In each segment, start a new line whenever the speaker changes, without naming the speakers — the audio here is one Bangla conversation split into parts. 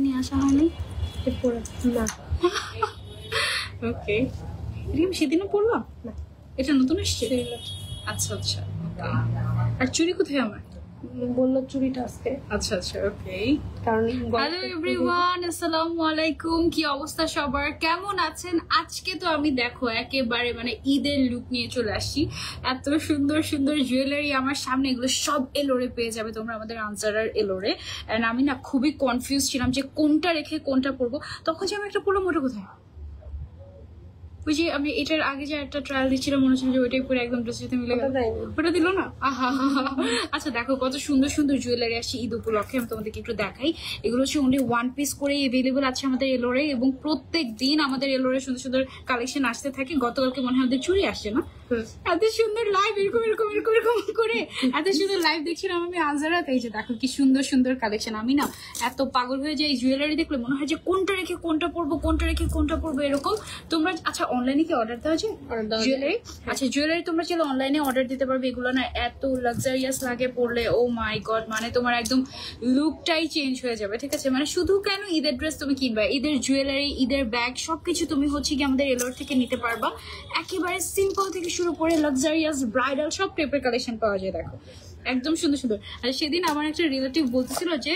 নিয়ে আসা হয়নি
না।
ওকে, এটা আমি সেদিনও পড়লাম না, এটা নতুন এসছে। আচ্ছা আচ্ছা, আর চুরি কোথায় আমার?
বললো চুরিটা আজকে।
আচ্ছা আচ্ছা, ওকে।
কারণ
হ্যালো এভরিওয়ান, আসসালামু আলাইকুম। কি অবস্থা সবার, কেমন আছেন? আজকে তো আমি দেখো একেবারে মানে ঈদের লুক নিয়ে চলে আসছি। এত সুন্দর সুন্দর জুয়েলারি আমার সামনে, এগুলো সব এলোরে পেয়ে যাবে তোমরা আমাদের আনসারার এলোরে। এন্ড আমি না খুবই কনফিউজ ছিলাম যে কোনটা রেখে কোনটা পরবো। তখন যে আমি একটা পরলাম, ওটা কোথায়? ওই যে আমি এটার আগে যে একটা ট্রায়াল দিচ্ছিলাম, মনে হচ্ছে যে ওইটাই পরে একদম ড্রেসের সাথে মিলে গেল, ওটা দিল না। আহা, আচ্ছা দেখো কত সুন্দর সুন্দর জুয়েলারি আসছে ঈদ উপলক্ষে, আমি তোমাদেরকে একটু দেখাই। এগুলো হচ্ছে অনলি ওয়ান পিস করে এভেলেবল আছে আমাদের এলোরে, এবং প্রত্যেক দিন আমাদের এলোরে সুন্দর সুন্দর কালেকশন আসতে থাকে। গতকালকে মনে হয় আমাদের চুরি আসছে না, এত সুন্দর লাইভ এরকম এরকম এরকম এরকম করে এত সুন্দর লাইভ দেখছিলাম আমি আনসারাতে। এই যে দেখো কি সুন্দর সুন্দর কালেকশন। আমি না এত পাগল হয়ে যাই জুয়েলারি দেখলে, মনে হয় যে কোনটা রেখে কোনটা পরবো, কোনটা রেখে কোনটা পরবো এরকম। তোমরা আচ্ছা অনলাইনে কি অর্ডার দেওয়া যায় জুয়েলারি? আচ্ছা জুয়েলারি তোমরা চাইলে অনলাইনে অর্ডার দিতে পারবে। এগুলো না এত লাক্সারিয়াস লাগে পরলে, ও মাই গড, মানে তোমার একদম লুকটাই চেঞ্জ হয়ে যাবে। ঠিক আছে, মানে শুধু কেন ঈদের ড্রেস তুমি কিনবা, ঈদের জুয়েলারি, ঈদের ব্যাগ সবকিছু তুমি হচ্ছে কি আমাদের এলোর থেকে নিতে পারবা। একেবারে সিম্পল থেকে শুরু করে লাক্সারিয়াস ব্রাইডাল সব টাইপের কালেকশন পাওয়া যায়। দেখো একদম সুন্দর সুন্দর। আর সেদিন আমার একটা রিলেটিভ বলতেছিল যে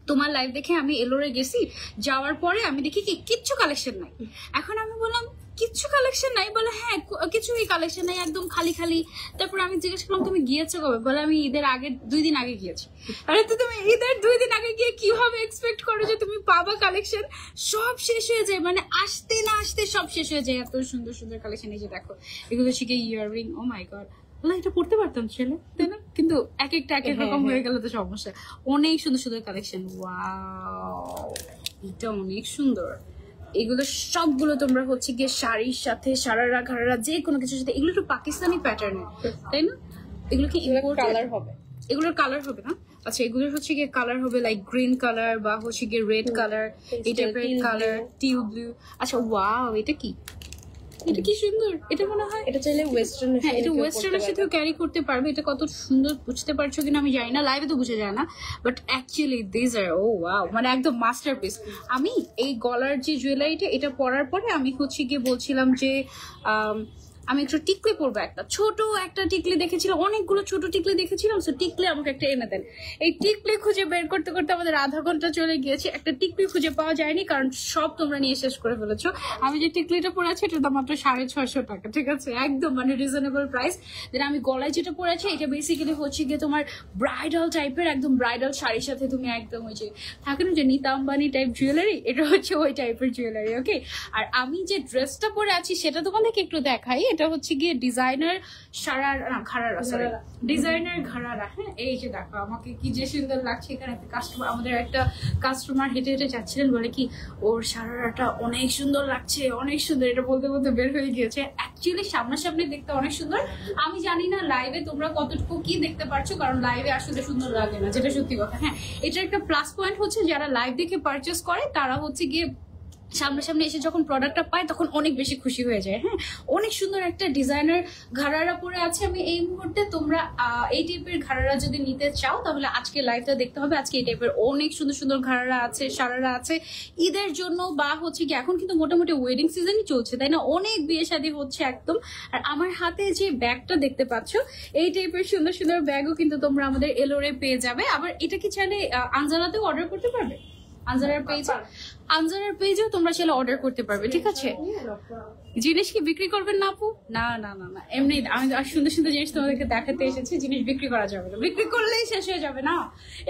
তোমার লাইভ দেখে আমি এলোরে গেছি, যাওয়ার পরে আমি দেখি কি কিচ্ছু কালেকশন নাই। এখন আমি বললাম কিচ্ছু কালেকশন নাই? বলে হ্যাঁ কিছুই কালেকশন নাই, একদম খালি খালি। তারপর আমি জিজ্ঞেস করলাম তুমি গিয়েছো কবে? বলে আমি ঈদের আগে 2 দিন আগে গিয়েছি। আরে তো তুমি ঈদের 2 দিন আগে গিয়ে কিভাবে এক্সপেক্ট করো যে তুমি পাবা কালেকশন? সব শেষ হয়ে যায়, মানে আসতে না আসতে সব শেষ হয়ে যায়। এত সুন্দর সুন্দর কালেকশন। এই যে দেখো এগুলো শিখে ইয়াররিং, ও মাই গড, এটা পড়তে পারতাম ছেলে, তাই না? কিন্তু এক একটা এক এক রকম হয়ে গেল তো সমস্যা। অনেক সুন্দর সুন্দর কালেকশন। ওয়াও, এটা অনেক সুন্দর। এগুলো সবগুলো তোমরা হচ্ছে গিয়ে শাড়ির সাথে, সারারা ঘাড়ারা যে কোনো কিছুর সাথে। এগুলো একটু পাকিস্তানি প্যাটার্নের, তাই না? এগুলো কি
কালার হবে?
এগুলোর কালার হবে না? আচ্ছা এগুলোর হচ্ছে গিয়ে কালার হবে লাইক গ্রিন কালার বা হচ্ছে গিয়ে রেড কালার, এই টাইপের কালার, টিউব ব্লু। আচ্ছা ওয়াও, এটা কি, এটা কি সুন্দর। এটা মনে হয়
এটা চাইলে ওয়েস্টার্ন,
হ্যাঁ এটা ওয়েস্টার্নের সাথেও ক্যারি করতে পারবে। এটা কত সুন্দর, বুঝতে পারছো কিনা আমি জানি না, লাইভে তো বুঝে যায় না, বাট অ্যাকচুয়ালি দিস আর ও ওয়াও, মানে একদম মাস্টারপিস। আমি এই গলার যে জুয়েলারিটা, এটা পরার পরে আমি হচ্ছে গিয়ে বলছিলাম যে আমি একটু টিকলি পরবো, একটা ছোট একটা টিকলি দেখেছিলাম, অনেকগুলো ছোট টিকলি দেখেছিলাম, সো টিকলি আমাকে একটা এনে দেন। এই টিকলি খুঁজে বের করতে করতে আমাদের আধা ঘন্টা চলে গিয়েছে, একটা টিকলি খুঁজে পাওয়া যায়নি, কারণ সব তোমরা নিয়ে শেষ করে ফেলেছো। আমি যে টিকলিটা পরে আছি এটার দাম মাত্র 650 টাকা, ঠিক আছে, একদম মানে রিজনেবল প্রাইস। দেন আমি গলায় যেটা পরে আছি এটা বেসিক্যালি হচ্ছে গিয়ে তোমার ব্রাইডাল টাইপের, একদম ব্রাইডাল শাড়ির সাথে তুমি একদম ওই যে থাকে না যে নিতা আম্বানি টাইপ জুয়েলারি, এটা হচ্ছে ওই টাইপের জুয়েলারি। ওকে, আর আমি যে ড্রেসটা পরে আছি সেটা তোমাদেরকে একটু দেখাই। এটা হচ্ছে গিয়ে ডিজাইনার ঘাড়ারা, সরি ডিজাইনার ঘাড়ারা। হ্যাঁ এই যে দেখো আমাকে কি যে সুন্দর লাগছে। এখানে একটা কাস্টমার, আমাদের একটা কাস্টমার হেঁটে হেঁটে যাচ্ছিলেন, বলে কি ওর সারারাটা অনেক সুন্দর লাগছে, অনেক সুন্দর। এটা বলতে বলতে বের হয়ে গিয়েছে। অ্যাকচুয়ালি সামনাসামনি দেখতে অনেক সুন্দর। আমি জানি না লাইভে তোমরা কতটুকু কি দেখতে পারছো, কারণ লাইভে আসলে সুন্দর লাগে না, যেটা সত্যি কথা। হ্যাঁ এটার একটা প্লাস পয়েন্ট হচ্ছে যারা লাইভ দেখে পারচেস করে তারা হচ্ছে গিয়ে সামনাসামনি এসে যখন প্রোডাক্টটা পায় তখন অনেক বেশি খুশি হয়ে যায়। হ্যাঁ অনেক সুন্দর একটা ডিজাইনার ঘাড়ারা পরে আছে আমি এই মুহূর্তে। তোমরা এই টাইপের ঘাড়ারা যদি নিতে চাও তাহলে আজকে লাইভটা দেখতে হবে। আজকে এই টাইপের অনেক সুন্দর সুন্দর ঘাড়ারা আছে, সারারা আছে ঈদের জন্য, বা হচ্ছে কি এখন কিন্তু মোটামুটি ওয়েডিং সিজনই চলছে, তাই না? অনেক বিয়ে শাদী হচ্ছে একদম। আর আমার হাতে যে ব্যাগটা দেখতে পাচ্ছ, এই টাইপের সুন্দর সুন্দর ব্যাগও কিন্তু তোমরা আমাদের এলোরে পেয়ে যাবে। আবার এটা কি চাইলে আনজারাতেও অর্ডার করতে পারবে, আনজারার পেজেও তোমরা চাইলে অর্ডার করতে পারবে। ঠিক আছে, জিনিস কি বিক্রি করবেন না আপু? না না না না, এমনি আমি সুন্দর সুন্দর জিনিস তোমাদেরকে দেখাতে এসেছি। জিনিস বিক্রি করা যাবে না, বিক্রি করলেই শেষ হয়ে যাবে না।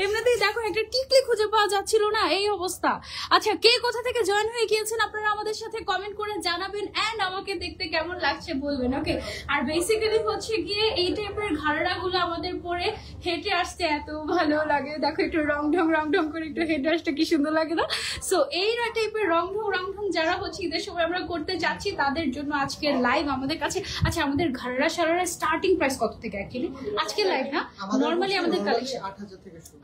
এমনিতেই দেখো একটা টিকলি খুঁজে পাওয়া যাচ্ছিল না, এই অবস্থা। আচ্ছা কে কোথা থেকে জয়েন হয়ে গিয়েছেন আপনারা আমাদের সাথে কমেন্ট করে জানাবেন, এন্ড আমাকে দেখতে কেমন লাগছে বলবেন। ওকে, আর বেসিক্যালি হচ্ছে গিয়ে এই টাইপের ঘাড়া গুলো আমাদের পরে হেঁটে আসতে এত ভালো লাগে। দেখো একটু রং ঢং করে একটু হেঁটে আসতে কি সুন্দর লাগে না? সো এই টাইপের রং ঢং যারা হচ্ছে ঈদের সময় আমরা করতে যাচ্ছি তাদের জন্য আজকের লাইভ আমাদের কাছে। আচ্ছা, আমাদের ঘাড়রা সারারা স্টার্টিং প্রাইস কত থেকে অ্যাকচুয়ালি আজকে লাইভ না? নরমালি আমাদের কালেকশন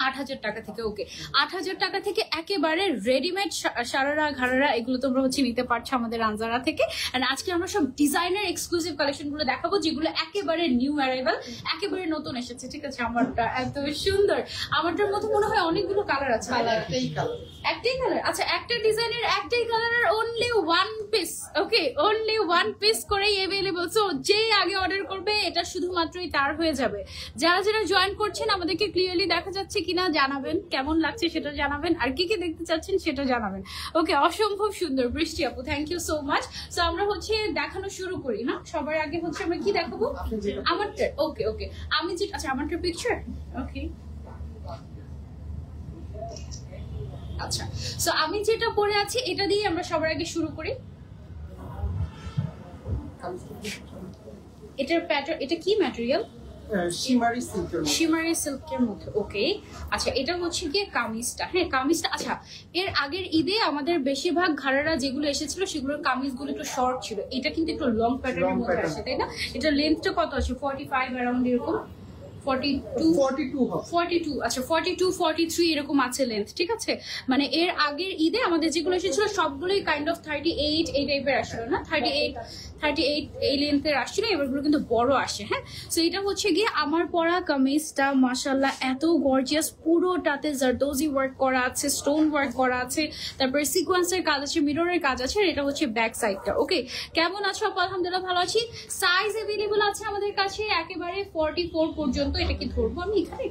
8,000 টাকা থেকে। ওকে, 8,000 টাকা থেকে একেবারে রেডিমেড সারারা ঘাড়রা এগুলো তোমরা হচ্ছে নিতে পারছো আমাদের আনজারা থেকে। এন্ড আজকে আমরা সব ডিজাইনার এক্সক্লুসিভ কালেকশন গুলো দেখাবো যেগুলো একেবারে নিউ অ্যারাইভাল, একেবারে নতুন এসেছে। ঠিক আছে, আমারটা এত সুন্দর, আমারটার মধ্যে মনে হয় অনেকগুলো কালার আছে। একটাই কালার? আচ্ছা, একটা ডিজাইনের একটাই কালারের অনলি ওয়ান পিস। ওকে, অনলি ওয়ান পিস করেই অ্যাভেলেবল। সো যে আগে অর্ডার করবে এটা শুধুমাত্রই তার হয়ে যাবে। যারা যারা জয়েন করছেন আমাদেরকে ক্লিয়ারলি দেখা যাচ্ছে কিনা জানাবেন, কেমন লাগছে সেটা জানাবেন, আর কি কি দেখতে চাচ্ছেন সেটা জানাবেন। ওকে, অসম্ভব সুন্দর বৃষ্টি আপু, thank you so much. So আমরা হচ্ছে দেখানো শুরু করি না? সবার আগে হচ্ছে আমরা কি দেখাবো? আমারটা। ওকে ওকে, আমি যে আচ্ছা আমারটা পিকচার। ওকে, আচ্ছা, সো আমি যেটা পরে আছি এটা দিয়ে আমরা সবার আগে শুরু করি। এটার প্যাটার্ন, এটা কি ম্যাটেরিয়াল? শিমারি সিল্কের মধ্যে। ওকে, আচ্ছা, এটা হচ্ছে গিয়ে কামিজটা। হ্যাঁ, কামিজটা। আচ্ছা, এর আগের ঈদে আমাদের বেশিরভাগ ঘাড়ারা যেগুলো এসেছিল সেগুলোর কামিজগুলো একটু শর্ট ছিল, এটা কিন্তু একটু লং প্যাটার্নের মধ্যে আসে, তাই না? এটা লেন্থটা কত আছে? 45 অ্যারাউন্ড এরকম, 42, আচ্ছা 42, 43 এরকম আছে লেন্থ। ঠিক আছে, মানে এর আগের ঈদে আমাদের যেগুলো এসেছিল সবগুলোই কাইন্ড অফ 38 এই টাইপের আসছিল না, 38 এই লেন্থের আসছিল। এবারগুলো কিন্তু বড় আসে। হ্যাঁ, সো এটা হচ্ছে গিয়ে আমার পরা কামিজটা মাশাআল্লাহ এত গর্জিয়াস, পুরোটাতে জারদোজি ওয়ার্ক করা আছে, স্টোন ওয়ার্ক করা আছে, তারপরে সিকোয়েন্সের কাজ আছে, মিররের কাজ আছে। আর এটা হচ্ছে ব্যাক সাইডটা। ওকে, কেমন আছো আপু? আলহামদুলিল্লাহ ভালো আছি। সাইজ অ্যাভেলেবল আছে আমাদের কাছে একেবারে 44 পর্যন্ত। এটা কি ধরবো আমি এখানে?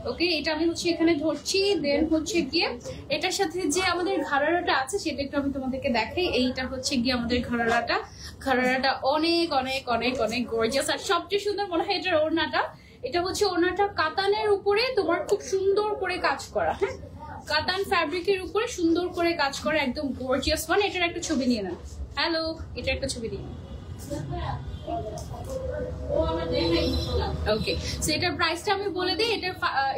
ওকে, এটা আমি হচ্ছে এখানে ধরছি। দেন হচ্ছে গিয়ে এটার সাথে যে আমাদের ঘাড়ারাটা আছে সেটা একটু আমি তোমাদেরকে দেখাই। এইটা হচ্ছে গিয়ে আমাদের ঘাড়ারাটা অনেক অনেক অনেক অনেক গর্জিয়াস। আর সবচেয়ে সুন্দর মনে হয় এটার ওড়নাটা। এটা হচ্ছে ওড়নাটা কাতানের উপরে তোমার খুব সুন্দর করে কাজ করা। হ্যাঁ, কাতান ফ্যাব্রিকের উপরে সুন্দর করে কাজ করা, একদম গর্জিয়াস ওয়ান। এটার একটা ছবি নিয়ে নেন। হ্যালো, এটার একটা ছবি নিয়ে নেন। ওকে, সো এটার প্রাইসটা আমি বলে দিই।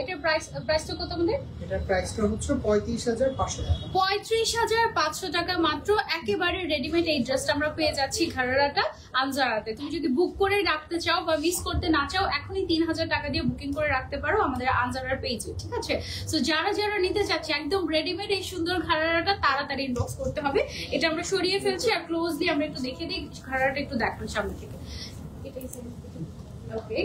এটার প্রাইসটা কত আমাদের?
এটার প্রাইসটা হচ্ছে 35,500 টাকা।
35,500 টাকা মাত্র। একেবারে রেডিমেড এই ড্রেসটা আমরা পেয়ে যাচ্ছি ঘাড়ারাটা আনজারাতে। তুমি যদি বুক করে রাখতে চাও বা মিস করতে না চাও, এখনই 3,000 টাকা দিয়ে বুকিং করে রাখতে পারো আমাদের আনজারার পেজে। ঠিক আছে, সো যারা যারা নিতে চাচ্ছে একদম রেডিমেড এই সুন্দর ঘাড়ারাটা তাড়াতাড়ি ইনবক্স করতে হবে। এটা আমরা সরিয়ে ফেলছি আর ক্লোজলি আমরা একটু দেখিয়ে দিই। ঘাড়ারাটা একটু দেখুন সামনে থেকে। ওকে,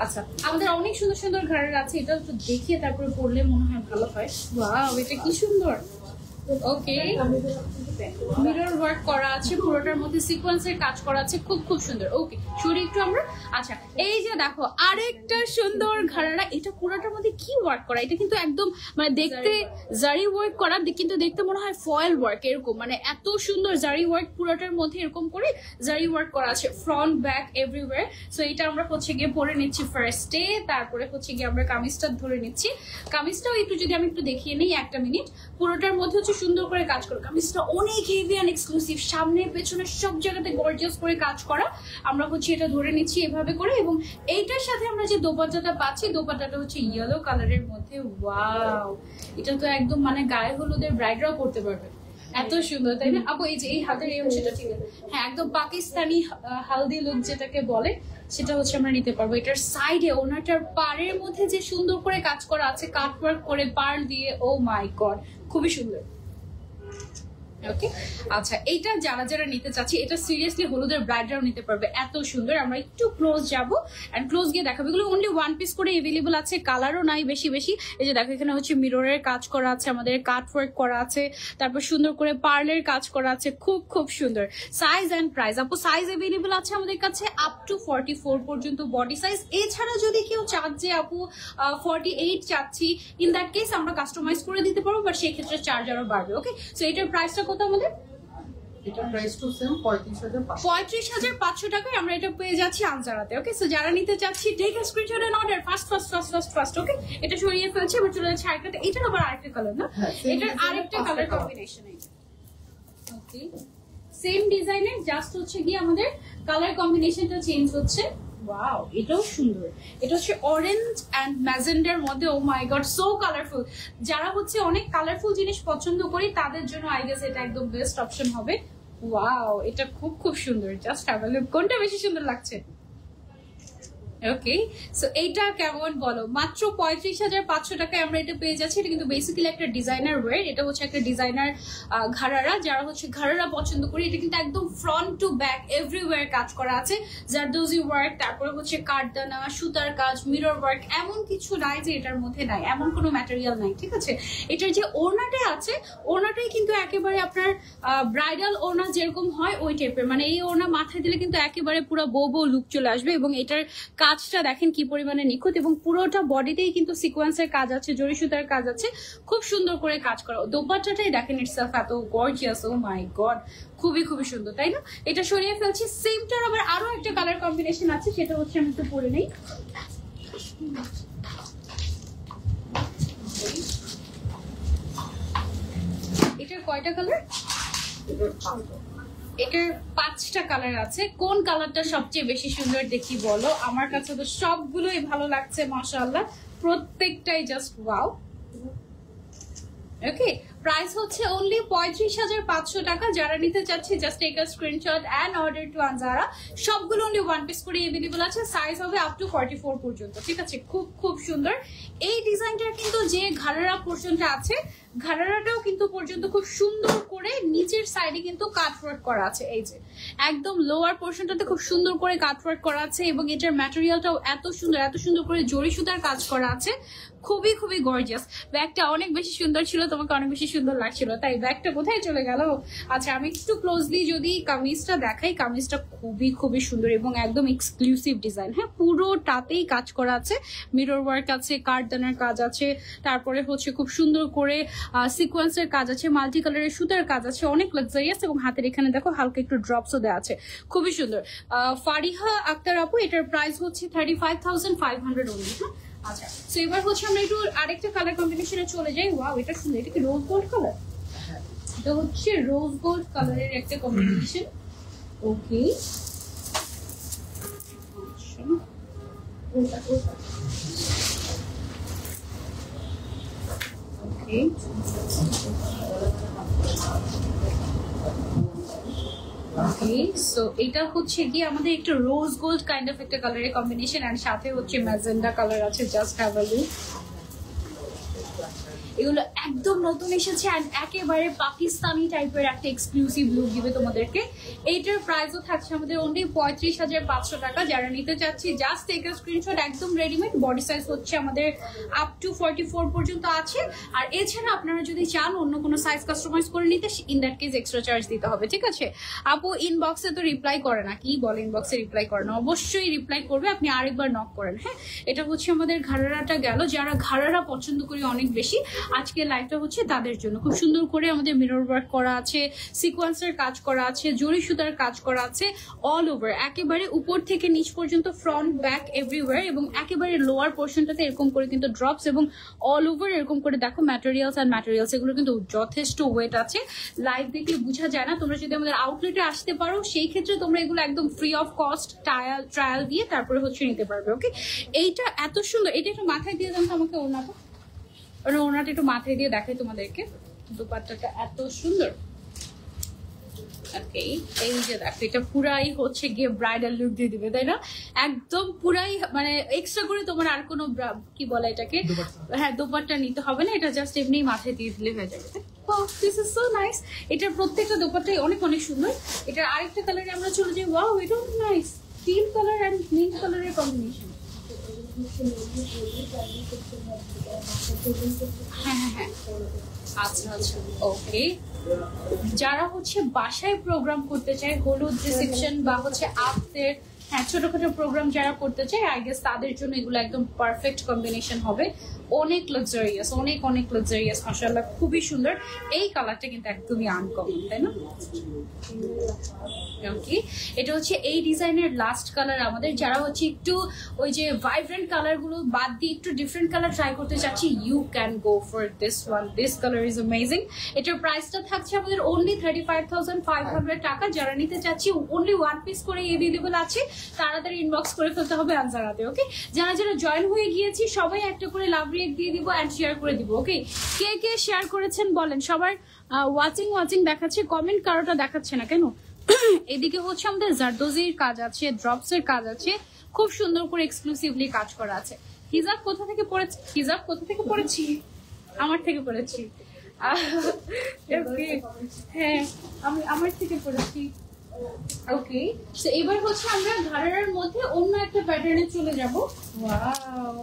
আচ্ছা, আমাদের অনেক সুন্দর সুন্দর ঘাড়ের আছে। এটা একটু দেখিয়ে তারপরে পড়লে মনে হয় ভালো হয়। ওয়াও, এটা কি সুন্দর। ওকে, মিরর ওয়ার্ক করা আছে, পুরোটার মধ্যে সিকোয়েন্সের কাজ করা আছে, খুব খুব সুন্দর। ওকে, সরি একটু আমরা। আচ্ছা, এই যে দেখো আরেকটা সুন্দর ঘাড়ারা। এটা পুরোটার মধ্যে কি ওয়ার্ক করা? এটা কিন্তু একদম মানে দেখতে জারি ওয়ার্ক করা, কিন্তু দেখতে মনে হয় ফয়েল ওয়ার্ক এরকম। মানে এত সুন্দর জারি ওয়ার্ক পুরোটার মধ্যে এরকম করে জারি ওয়ার্ক করা আছে, ফ্রন্ট ব্যাক এভরিওয়্যার। সো এটা আমরা হচ্ছে গিয়ে পরে নিচ্ছি ফার্স্টে, তারপরে হচ্ছে গিয়ে আমরা কামিজটা ধরে নিচ্ছি। কামিজটাও একটু যদি আমি একটু দেখিয়ে নিই একটা মিনিট। পুরোটার মধ্যে হচ্ছে সুন্দর করে কাজ করা, কামিজটা অনেক হেভি অ্যান্ড এক্সক্লুসিভ, সামনে পেছনে সব জায়গাতে গর্জিয়াস করে কাজ করা। আমরা হচ্ছে এটা ধরে নিচ্ছি এভাবে করে। এবং এইটার সাথে আমরা যে দোপাট্টাটা পাচ্ছি, দোপাট্টাটা হচ্ছে ইয়েলো কালারের মধ্যে। ওয়াও, এটা তো একদম মানে গায়ে হলুদের ব্রাইডরাও পড়তে পারবে, এত সুন্দর, তাই না আপু? এই যে এই হাতের এই অংশটা, ঠিক আছে, হ্যাঁ, একদম পাকিস্তানি হালদি লুক যেটাকে বলে সেটা হচ্ছে আমরা নিতে পারবো। এটার সাইডে ওনাটার পাড়ের মধ্যে যে সুন্দর করে কাজ করা আছে, কাটওয়ার্ক করে পার্ল দিয়ে, ও মাই গড, খুবই সুন্দর। ওকে, আচ্ছা, এইটা যারা যারা নিতে চাচ্ছি, এটা সিরিয়াসলি হলুদের ব্রাইডরাও নিতে পারবে, এত সুন্দর। আমরা একটু ক্লোজ যাবো এন্ড ক্লোজ গিয়ে দেখাবো। এগুলো অনলি ওয়ান পিস করে এভেলেবল আছে, কালারও নাই বেশি বেশি। এই যে দেখো, এখানে হচ্ছে মিররের কাজ করা আছে, আমাদের কাট ওয়ার্ক করা আছে, তারপর সুন্দর করে পার্লের কাজ করা আছে, খুব খুব সুন্দর। সাইজ এন্ড প্রাইস আপু? সাইজ এভেলেবল আছে আমাদের কাছে আপ টু 44 পর্যন্ত বডি সাইজ। এছাড়া যদি কেউ চান যে আপু 48 চাচ্ছি, ইন দ্যাট কেস আমরা কাস্টমাইজ করে দিতে পারবো, বাট সেই ক্ষেত্রে চার্জ আরো বাড়বে। ওকে, সো এটার প্রাইসটা কত আমাদের?
এটা প্রাইস টু সেম
35,500 টাকায় আমরা এটা পেয়ে যাচ্ছি আনজারাতে। ওকে, সো যারা নিতে চাচ্ছি take a screenshot and order fast. Okay, এটা সরিয়ে ফেলছি, এবার চলে যাচ্ছে আরেকটা। এটার আবার আরেকটা কালার না, এটার আরেকটা কালার কম্বিনেশন। ওকে, সেম ডিজাইনের, জাস্ট হচ্ছে গিয়ে আমাদের কালার কম্বিনেশনটা চেঞ্জ হচ্ছে। ওয়াও, এটাও সুন্দর। এটা হচ্ছে অরেঞ্জ এন্ড ম্যাজেন্ডার মধ্যে। ও মাই গড, সো কালারফুল। যারা হচ্ছে অনেক কালারফুল জিনিস পছন্দ করি তাদের জন্য আই গেস এটা একদম বেস্ট অপশন হবে। ওয়াও, এটা খুব খুব সুন্দর। জাস্ট হ্যাভ আ লুক, কোনটা বেশি সুন্দর লাগছে? ওকে, সো এইটা কেমন বলো? মাত্র 35,500 টাকায় আমরা এটা পেয়ে যাচ্ছি। এটা কিন্তু বেসিক্যালি একটা ডিজাইনার ওয়্যার। এটা হচ্ছে একটা ডিজাইনার ঘাড়ারা, যারা হচ্ছে ঘাড়ারা পছন্দ করি। এটা কিন্তু একদম ফ্রন্ট টু ব্যাক এভরিওয়্যার কাজ করা আছে, জারদোজি ওয়ার্ক, তারপরে হচ্ছে কাঠদানা, সুতার কাজ, মিরর ওয়ার্ক, এমন কিছু নাই যে এটার মধ্যে নাই, এমন কোনো ম্যাটেরিয়াল নাই, ঠিক আছে? এটার যে ওড়নাটা আছে, ওড়নাটাই কিন্তু একেবারে আপনার ব্রাইডাল ওড়না যেরকম হয় ওই টাইপের, মানে এই ওড়না মাথায় দিলে কিন্তু একেবারে পুরো বো বো লুক চলে আসবে। এবং এটার কাজটা দেখেন কি পরিমাণে নিখুঁত, এবং পুরোটা বডিতেই কিন্তু সিকোয়েন্সের কাজ আছে, জরি সুতার কাজ আছে, খুব সুন্দর করে কাজ করা। দোপাট্টাটাই দেখেন ইটসেলফ এত গর্জিয়াস, ও মাই গড, খুবই খুবই সুন্দর, তাই না? এটা সরিয়ে ফেলছি। সেমটার আবার আরো একটা কালার কম্বিনেশন আছে, সেটা হচ্ছে আমি একটু পরে নেই। এটার কয়টা কালার? এটার 5টা কালার আছে। কোন কালারটা সবচেয়ে বেশি সুন্দর দেখি বলো? আমার কাছে তো সবগুলোই ভালো লাগছে, মাশাআল্লাহ, প্রত্যেকটাই জাস্ট ওয়াও। ওকে, প্রাইস হচ্ছে অনলি 35,500 টাকা। যারা নিতে চাচ্ছে just take a screenshot and order to Anjara. সবগুলো অনলি 1 পিস করে अवेलेबल আছে, সাইজ হবে আপ টু 44 পর্যন্ত, ঠিক আছে? খুব খুব সুন্দর এই ডিজাইনটার কিন্তু যে ঘাড়ারা পোরশনটা আছে, ঘাড়ারাটাও কিন্তু পর্যন্ত খুব সুন্দর করে নিচের সাইডে কিন্তু কাটওয়ার্ক করা আছে। এই যে একদম লোয়ার পোরশনটাতে খুব সুন্দর করে কাটওয়ার্ক করা আছে, এবং এটার ম্যাটেরিয়ালটাও এত সুন্দর করে জরি সুতার কাজ করা আছে, খুবই খুবই গর্জিয়াস। ব্যাগটা অনেক বেশি সুন্দর ছিল, তোমাকে অনেক বেশি সুন্দর লাগছিল, তাই ব্যাগটা কোথায় চলে গেল? আচ্ছা, আমি একটু ক্লোজলি যদি কামিজটা দেখাই, কামিজটা খুবই খুবই সুন্দর এবং একদম এক্সক্লুসিভ ডিজাইন। হ্যাঁ, পুরোটাতেই কাজ করা আছে, মিরর ওয়ার্ক আছে, কাঠদানার কাজ আছে, তারপরে হচ্ছে খুব সুন্দর করে সিকোয়েন্সের কাজ আছে, মাল্টি কালারের সুতার কাজ আছে, অনেক লাক্সারিয়াস। এবং হাতের এখানে দেখো হালকা একটু ড্রপসও দেওয়া আছে, খুবই সুন্দর। ফারিহা আক্তার আপু, এটার প্রাইস হচ্ছে 35,500 অনলি। হ্যাঁ, আচ্ছা, তো এবার হচ্ছে আমরা একটু আরেকটা কালার কম্বিনেশনে চলে যাই। ওয়াও, এটা সুন্দর। এটা কি রোজ গোল্ড কালার? এটা হচ্ছে রোজ গোল্ড কালারের একটা কম্বিনেশন। ওকে, ওকে, ওকে, সো এটা হচ্ছে কি আমাদের একটা রোজ গোল্ড কাইন্ড অফ একটা কালারের কম্বিনেশন, এন্ড সাথে হচ্ছে ম্যাজেন্ডা কালার আছে। জাস্ট হ্যাভ আ লুক, এগুলো একদম নতুন এসেছে, এন্ড একেবারে পাকিস্তানি টাইপের একটা এক্সক্লুসিভ লুক দিবে তোমাদেরকে। এইটার প্রাইসও থাকছে আমাদের অনলি 35,500 টাকা। যারা নিতে চাচ্ছি জাস্ট টেক আ স্ক্রিনশট। একদম রেডিমেড, বডি সাইজ হচ্ছে আমাদের আপ টু 44 পর্যন্ত আছে। আর এছাড়া আপনারা যদি চান অন্য কোনো সাইজ কাস্টমাইজ করে নিতে, in that case extra charge দিতে হবে, ঠিক আছে? আপু ইনবক্সে তো রিপ্লাই করে না, কি বলে ইনবক্সে রিপ্লাই করে না? অবশ্যই রিপ্লাই করবে, আপনি আরেকবার নক করেন। হ্যাঁ, এটা হচ্ছে আমাদের ঘাড়ারাটা গেল। যারা ঘাড়ারা পছন্দ করি অনেক বেশি, আজকে লাইভটা হচ্ছে তাদের জন্য। খুব সুন্দর করে আমাদের মিরর ওয়ার্ক করা আছে, সিকোয়েন্সের কাজ করা আছে, জরি সুতার কাজ করা আছে, অল ওভার একেবারে উপর থেকে নিচ পর্যন্ত, ফ্রন্ট ব্যাক এভরিওয়্যার। এবং একেবারে লোয়ার পোর্শনটাতে এরকম করে কিন্তু ড্রপস, এবং অল ওভার এরকম করে দেখো ম্যাটেরিয়ালস অ্যান্ড ম্যাটেরিয়ালস, এগুলো কিন্তু যথেষ্ট ওয়েট আছে। লাইভ দেখলে বোঝা যায় না। তোমরা যদি আমাদের আউটলেটে আসতে পারো, সেই ক্ষেত্রে তোমরা এগুলো একদম ফ্রি অফ কস্ট ট্রায়াল দিয়ে তারপরে হচ্ছে নিতে পারবে। ওকে, এইটা এত সুন্দর। এটা একটু মাথায় দিয়ে দেন তো আমাকে, ওনাটা ওনাটা একটু মাথায় দিয়ে দেখাই তোমাদেরকে। দোপাট্টাটা এত সুন্দর। ওকে, এই যে দেখো, এটা পুরাই হচ্ছে গিয়ে ব্রাইডাল লুক দিয়ে দিবে, তাই না? একদম পুরাই, মানে এক্সট্রা করে তোমার আর কোনো কি বলে এটাকে, হ্যাঁ, দোপাট্টা নিতে হবে না। এটা জাস্ট এমনি মাথায় দিয়ে দিলে হয়ে যাবে। This is so nice. এটার প্রত্যেকটা দোপাট্টাই অনেক অনেক সুন্দর। এটার আরেকটা কালারে আমরা চলে যাই। ওয়াও, এটাও nice, till colour and mint কালারের কম্বিনেশন। হ্যাঁ হ্যাঁ হ্যাঁ, আচ্ছা আচ্ছা, ওকে। যারা হচ্ছে বাসায় প্রোগ্রাম করতে চায়, হলুদ রিসেপশন বা হচ্ছে আফতের, হ্যাঁ, ছোটখাটো প্রোগ্রাম যারা করতে চায়, আই গেস তাদের জন্য এগুলো একদম পারফেক্ট কম্বিনেশন হবে। অনেক লাক্সারিয়াস, অনেক অনেক লাক্সারিয়াস, মাশাআল্লাহ, খুবই সুন্দর। এই কালারটা কিন্তু একদমই আনকমন, তাই না? ওকে, এটা হচ্ছে এই ডিজাইনের লাস্ট কালার আমাদের। যারা হচ্ছে একটু ওই যে ভাইব্রেন্ট কালার গুলো বাদ দিয়ে একটু ডিফারেন্ট কালার ট্রাই করতে চাচ্ছি, you can go for this one. This colour is amazing. এটার প্রাইসটা থাকছে আমাদের অনলি 35,500 টাকা। যারা নিতে চাচ্ছি অনলি 1 পিস করে अवेलेबल আছে, তাড়াতাড়ি ইনবক্স করে ফেলতে হবে আনজারাতে। ওকে, যারা যারা জয়েন হয়ে গিয়েছি সবাই একটা করে লাভ পিক দিয়ে দিব এন্ড শেয়ার করে দিব। ওকে, কে কে শেয়ার করেছেন বলেন। সবার ওয়াচিং দেখাচ্ছে, কমেন্ট কারোটা দেখাচ্ছে না কেন? এদিকে হচ্ছে আমাদের জারদোজির কাজ আছে, ড্রপস এর কাজ আছে, খুব সুন্দর করে এক্সক্লুসিভলি কাজ করা আছে। হিজাব কোথা থেকে পড়েছি? হিজাব কোথা থেকে পড়েছি? আমার থেকে পড়েছি। হ্যাঁ, আমি আমার থেকে পড়েছি। ওকে, তো এবার হচ্ছে আমরা ঘাড়ার মধ্যে অন্য একটা প্যাটার্নে চলে যাব। ওয়াও,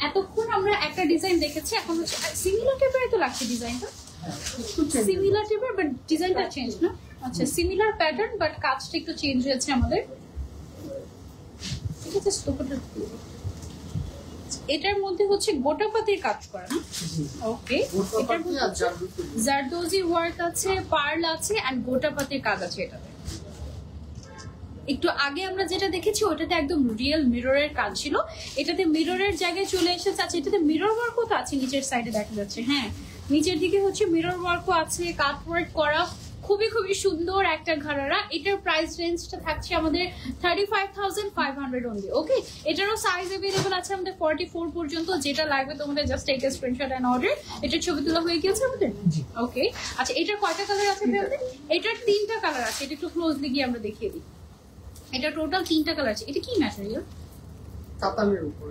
এতক্ষণ আমরা একটা ডিজাইন দেখেছি, এখন হচ্ছে সিমিলার টাইপের তো লাগছে ডিজাইনটা, সিমিলার টাইপের বাট ডিজাইনটা চেঞ্জ না। আচ্ছা, সিমিলার প্যাটার্ন বাট কাজটা একটু চেঞ্জ হয়েছে আমাদের। ঠিক আছে, এটার মধ্যে হচ্ছে গোটাপাতির কাজ করা না? ওকে, এটার মধ্যে জারদোজি ওয়ার্ক আছে, পার্ল আছে এন্ড গোটাপাতির কাজ আছে এটাতে। একটু আগে আমরা যেটা দেখেছি ওটাতে একদম রিয়েল মিররের কাজ ছিল, এটাতে মিররের জায়গায় চলে এসেছে। আচ্ছা, এটাতে মিরর ওয়ার্কও তো আছে, নিচের সাইডে দেখা যাচ্ছে। হ্যাঁ, নিচের দিকে হচ্ছে মিরর ওয়ার্কও আছে, কাট ওয়ার্ক করা, খুবই সুন্দর একটা ঘাড়ারা। এটার প্রাইস রেঞ্জটা থাকছে আমাদের 35,500 অনলি। ওকে, এটারও সাইজ अवेलेबल আছে আমাদের 44 পর্যন্ত। যেটা লাগবে তোমাদের just take a screenshot and order. এটার ছবি তোলা হয়ে গিয়েছে আমাদের। ওকে, আচ্ছা, এটার কয়টা কালার আছে আমাদের? এটার 3টা কালার আছে। এটা একটু ক্লোজলি গিয়ে আমরা দেখিয়ে দিই। এটা টোটাল 3টা কালার আছে। এটা কি ম্যাটেরিয়াল?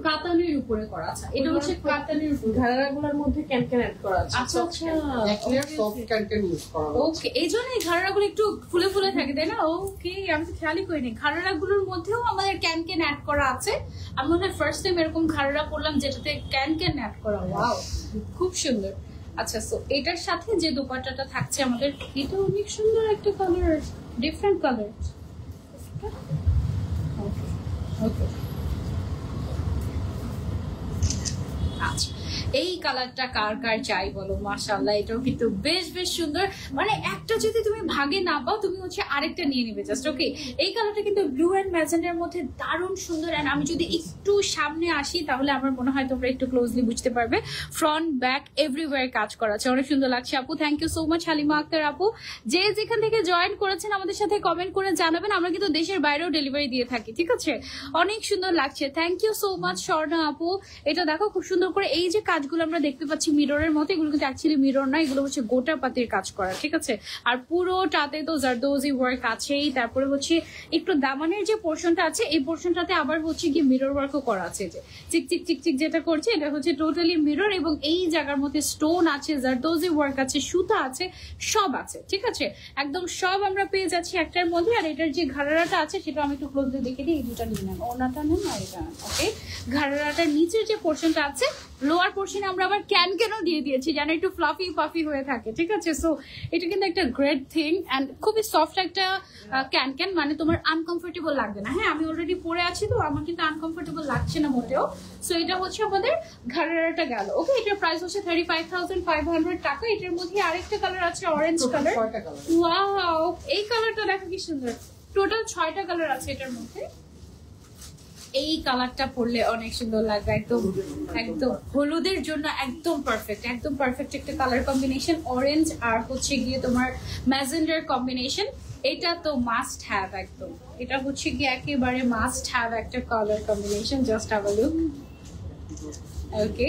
কাতানের উপরে করা আছে। এটা হচ্ছে কাতানের উপরে,
ঘাড়াগুলোর মধ্যে ক্যানক্যান অ্যাড করা আছে।
আচ্ছা আচ্ছা,
এক লেয়ার সফট ক্যানক্যান ইউজ করা হয়েছে।
ওকে, এইজন্য এই ঘাড়াগুলো একটু ফুলে থাকে, তাই না? ওকে, আমি তো খেয়ালই করিনি। ঘাড়াগুলোর মধ্যেও আমাদের ক্যানক্যান অ্যাড করা আছে। আমি মনে হয় ফার্স্ট টাইম এরকম ঘাড়া পরলাম যেটাতে ক্যানক্যান অ্যাড করা। ওয়াও, খুব সুন্দর। আচ্ছা, সো এটার সাথে যে দোপাট্টাটা থাকছে আমাদের, এটা অনেক সুন্দর একটা কালার, ডিফারেন্ট কালার। ওকে, আচ্ছা, এই কালারটা কার কার চাই বলো? মাশাআল্লাহ, এটাও কিন্তু বেশ সুন্দর। মানে একটা যদি তুমি ভাগে না পাও, তুমি হচ্ছে আরেকটা নিয়ে নিবে জাস্ট। ওকে, এই কালারটা কিন্তু ব্লু এন্ড ম্যাজেন্ডার মধ্যে দারুণ সুন্দর। এন্ড আমি যদি একটু সামনে আসি তাহলে আমার মনে হয় তোমরা একটু ক্লোজলি বুঝতে পারবে। ফ্রন্ট ব্যাক এভরিওয়্যার কাজ করা আছে, অনেক সুন্দর লাগছে। আপু, thank you so much. Halima Akter আপু, যে যেখান থেকে জয়েন করেছেন আমাদের সাথে কমেন্ট করে জানাবেন। আমরা কিন্তু দেশের বাইরেও ডেলিভারি দিয়ে থাকি, ঠিক আছে? অনেক সুন্দর লাগছে, thank you so much Swarna আপু। এটা দেখো খুব সুন্দর করে এই যে কাজগুলো আমরা দেখতে পাচ্ছি মিররের মতো, এগুলো কিন্তু অ্যাকচুয়ালি মিরর না, এগুলো হচ্ছে গোটা পাতির কাজ করা, ঠিক আছে? আর পুরোটাতে তো জারদোজি ওয়ার্ক আছেই। তারপরে হচ্ছে একটু দামানের যে পোর্শনটা আছে, এই পোর্শনটাতে আবার হচ্ছে কি মিরর ওয়ার্কও করা আছে। যে চিক যেটা করছে এটা হচ্ছে টোটালি মিরর, এবং এই জায়গার মধ্যে স্টোন আছে, জারদোজি ওয়ার্ক আছে, সুতা আছে, সব আছে, ঠিক আছে? একদম সব আমরা পেয়ে যাচ্ছি একটার মধ্যে। আর এটার যে ঘাড়াটা আছে সেটা আমি একটু ক্লোজলি দেখে দিই। এই দুটা নিয়ে নেন, ওনাটা নেন আর এটা। ওকে, ঘাড়াটার নিচের যে পোর্শনটা আছে, লোয়ার পোর্শনে আমরা আবার ক্যানও দিয়ে দিয়েছি যেন একটু ফ্লাফি পাফি হয়ে থাকে, ঠিক আছে? সো এটা কিন্তু একটা গ্রেট থিং এন্ড খুবই সফট একটা ক্যান, মানে তোমার আনকমফোর্টেবল লাগবে না। হ্যাঁ, আমি অলরেডি পরে আছি তো আমার কিন্তু আনকমফোর্টেবল লাগছে না মোটেও। সো এটা হচ্ছে আমাদের ঘাড়াটা গেল। ওকে, এটার প্রাইস হচ্ছে 35,500 টাকা। এটার মধ্যে আরেকটা কালার আছে, অরেঞ্জ কালার। ওয়াও, এই কালারটা দেখো কি সুন্দর। টোটাল 6টা কালার আছে এটার মধ্যে। এই কালারটা পরলে অনেক সুন্দর লাগবে, একদম হলুদের জন্য একদম পারফেক্ট একটা কালার কম্বিনেশন। অরেঞ্জ আর হচ্ছে গিয়ে তোমার ম্যাজেন্ডার কম্বিনেশন, এটা তো মাস্ট হ্যাভ একদম। এটা হচ্ছে গিয়ে একেবারে মাস্ট হ্যাভ একটা colour combination. Just have a look. Okay,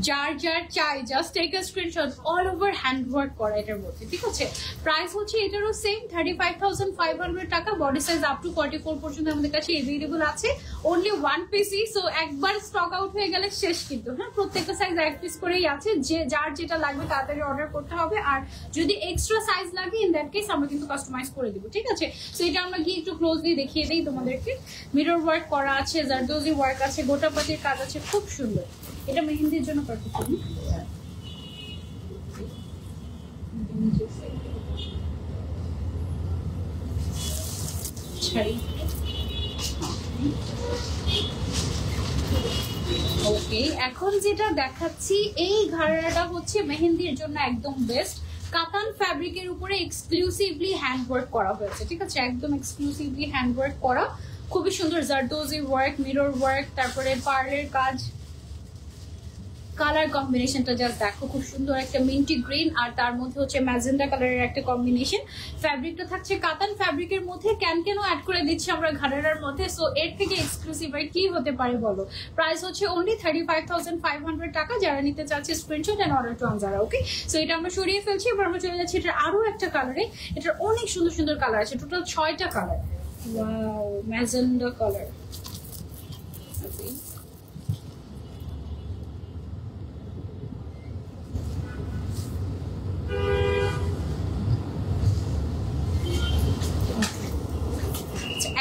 যার চাই just take a screenshot. All over hand work করা এটার মধ্যে, ঠিক আছে? প্রাইস হচ্ছে এটারও সেম 35,500 টাকা। বডি সাইজ আপ টু 44 পর্যন্ত আমাদের কাছে এভেলেবল আছে। অনলি 1 পিসই, সো একবার স্টক আউট হয়ে গেলে শেষ কিন্তু। হ্যাঁ, প্রত্যেকটা সাইজ 1 পিস করেই আছে। যার যেটা লাগবে তাড়াতাড়ি অর্ডার করতে হবে। আর যদি এক্সট্রা সাইজ লাগে ইন দ্যাট কেস আমরা কিন্তু কাস্টমাইজ করে দিব, ঠিক আছে? সো এটা আমরা গিয়ে একটু ক্লোজলি দেখিয়ে দিই তোমাদেরকে। মিরর ওয়ার্ক করা আছে, জারদোজি ওয়ার্ক আছে, গোটাপাতির কাজ আছে, খুব সুন্দর। এটা মেহেন্দির জন্য পারফেক্ট। ওকে, এখন যেটা দেখাচ্ছি এই ঘাড়াটা হচ্ছে মেহেন্দির জন্য একদম বেস্ট। কাতান ফ্যাব্রিকের উপরে এক্সক্লুসিভলি হ্যান্ড ওয়ার্ক করা হয়েছে, ঠিক আছে? একদম এক্সক্লুসিভলি হ্যান্ড ওয়ার্ক করা, খুবই সুন্দর। জারদোজি ওয়ার্ক, মিরর ওয়ার্ক, তারপরে পার্লের কাজ, কালার কম্বিনেশনটা জাস্ট দেখো, খুব সুন্দর একটা মিন্টি গ্রিন আর তার মধ্যে হচ্ছে ম্যাজেন্ডা কালারের একটা কম্বিনেশন। ফ্যাব্রিকটা থাকছে কাতান ফ্যাব্রিকের মধ্যে, ক্যানও অ্যাড করে দিচ্ছি আমরা ঘাড়ার মধ্যে। সো এর থেকে এক্সক্লুসিভ আর কি হতে পারে বলো। প্রাইস হচ্ছে অনলি 35,500 টাকা। যারা নিতে চাচ্ছে screenshot and order to Anjara. Okay, so এটা আমরা সরিয়ে ফেলছি, এবার আমরা চলে যাচ্ছি এটার আরো একটা কালারে। এটার অনেক সুন্দর সুন্দর কালার আছে, টোটাল 6টা কালার। Wow, magenta colour.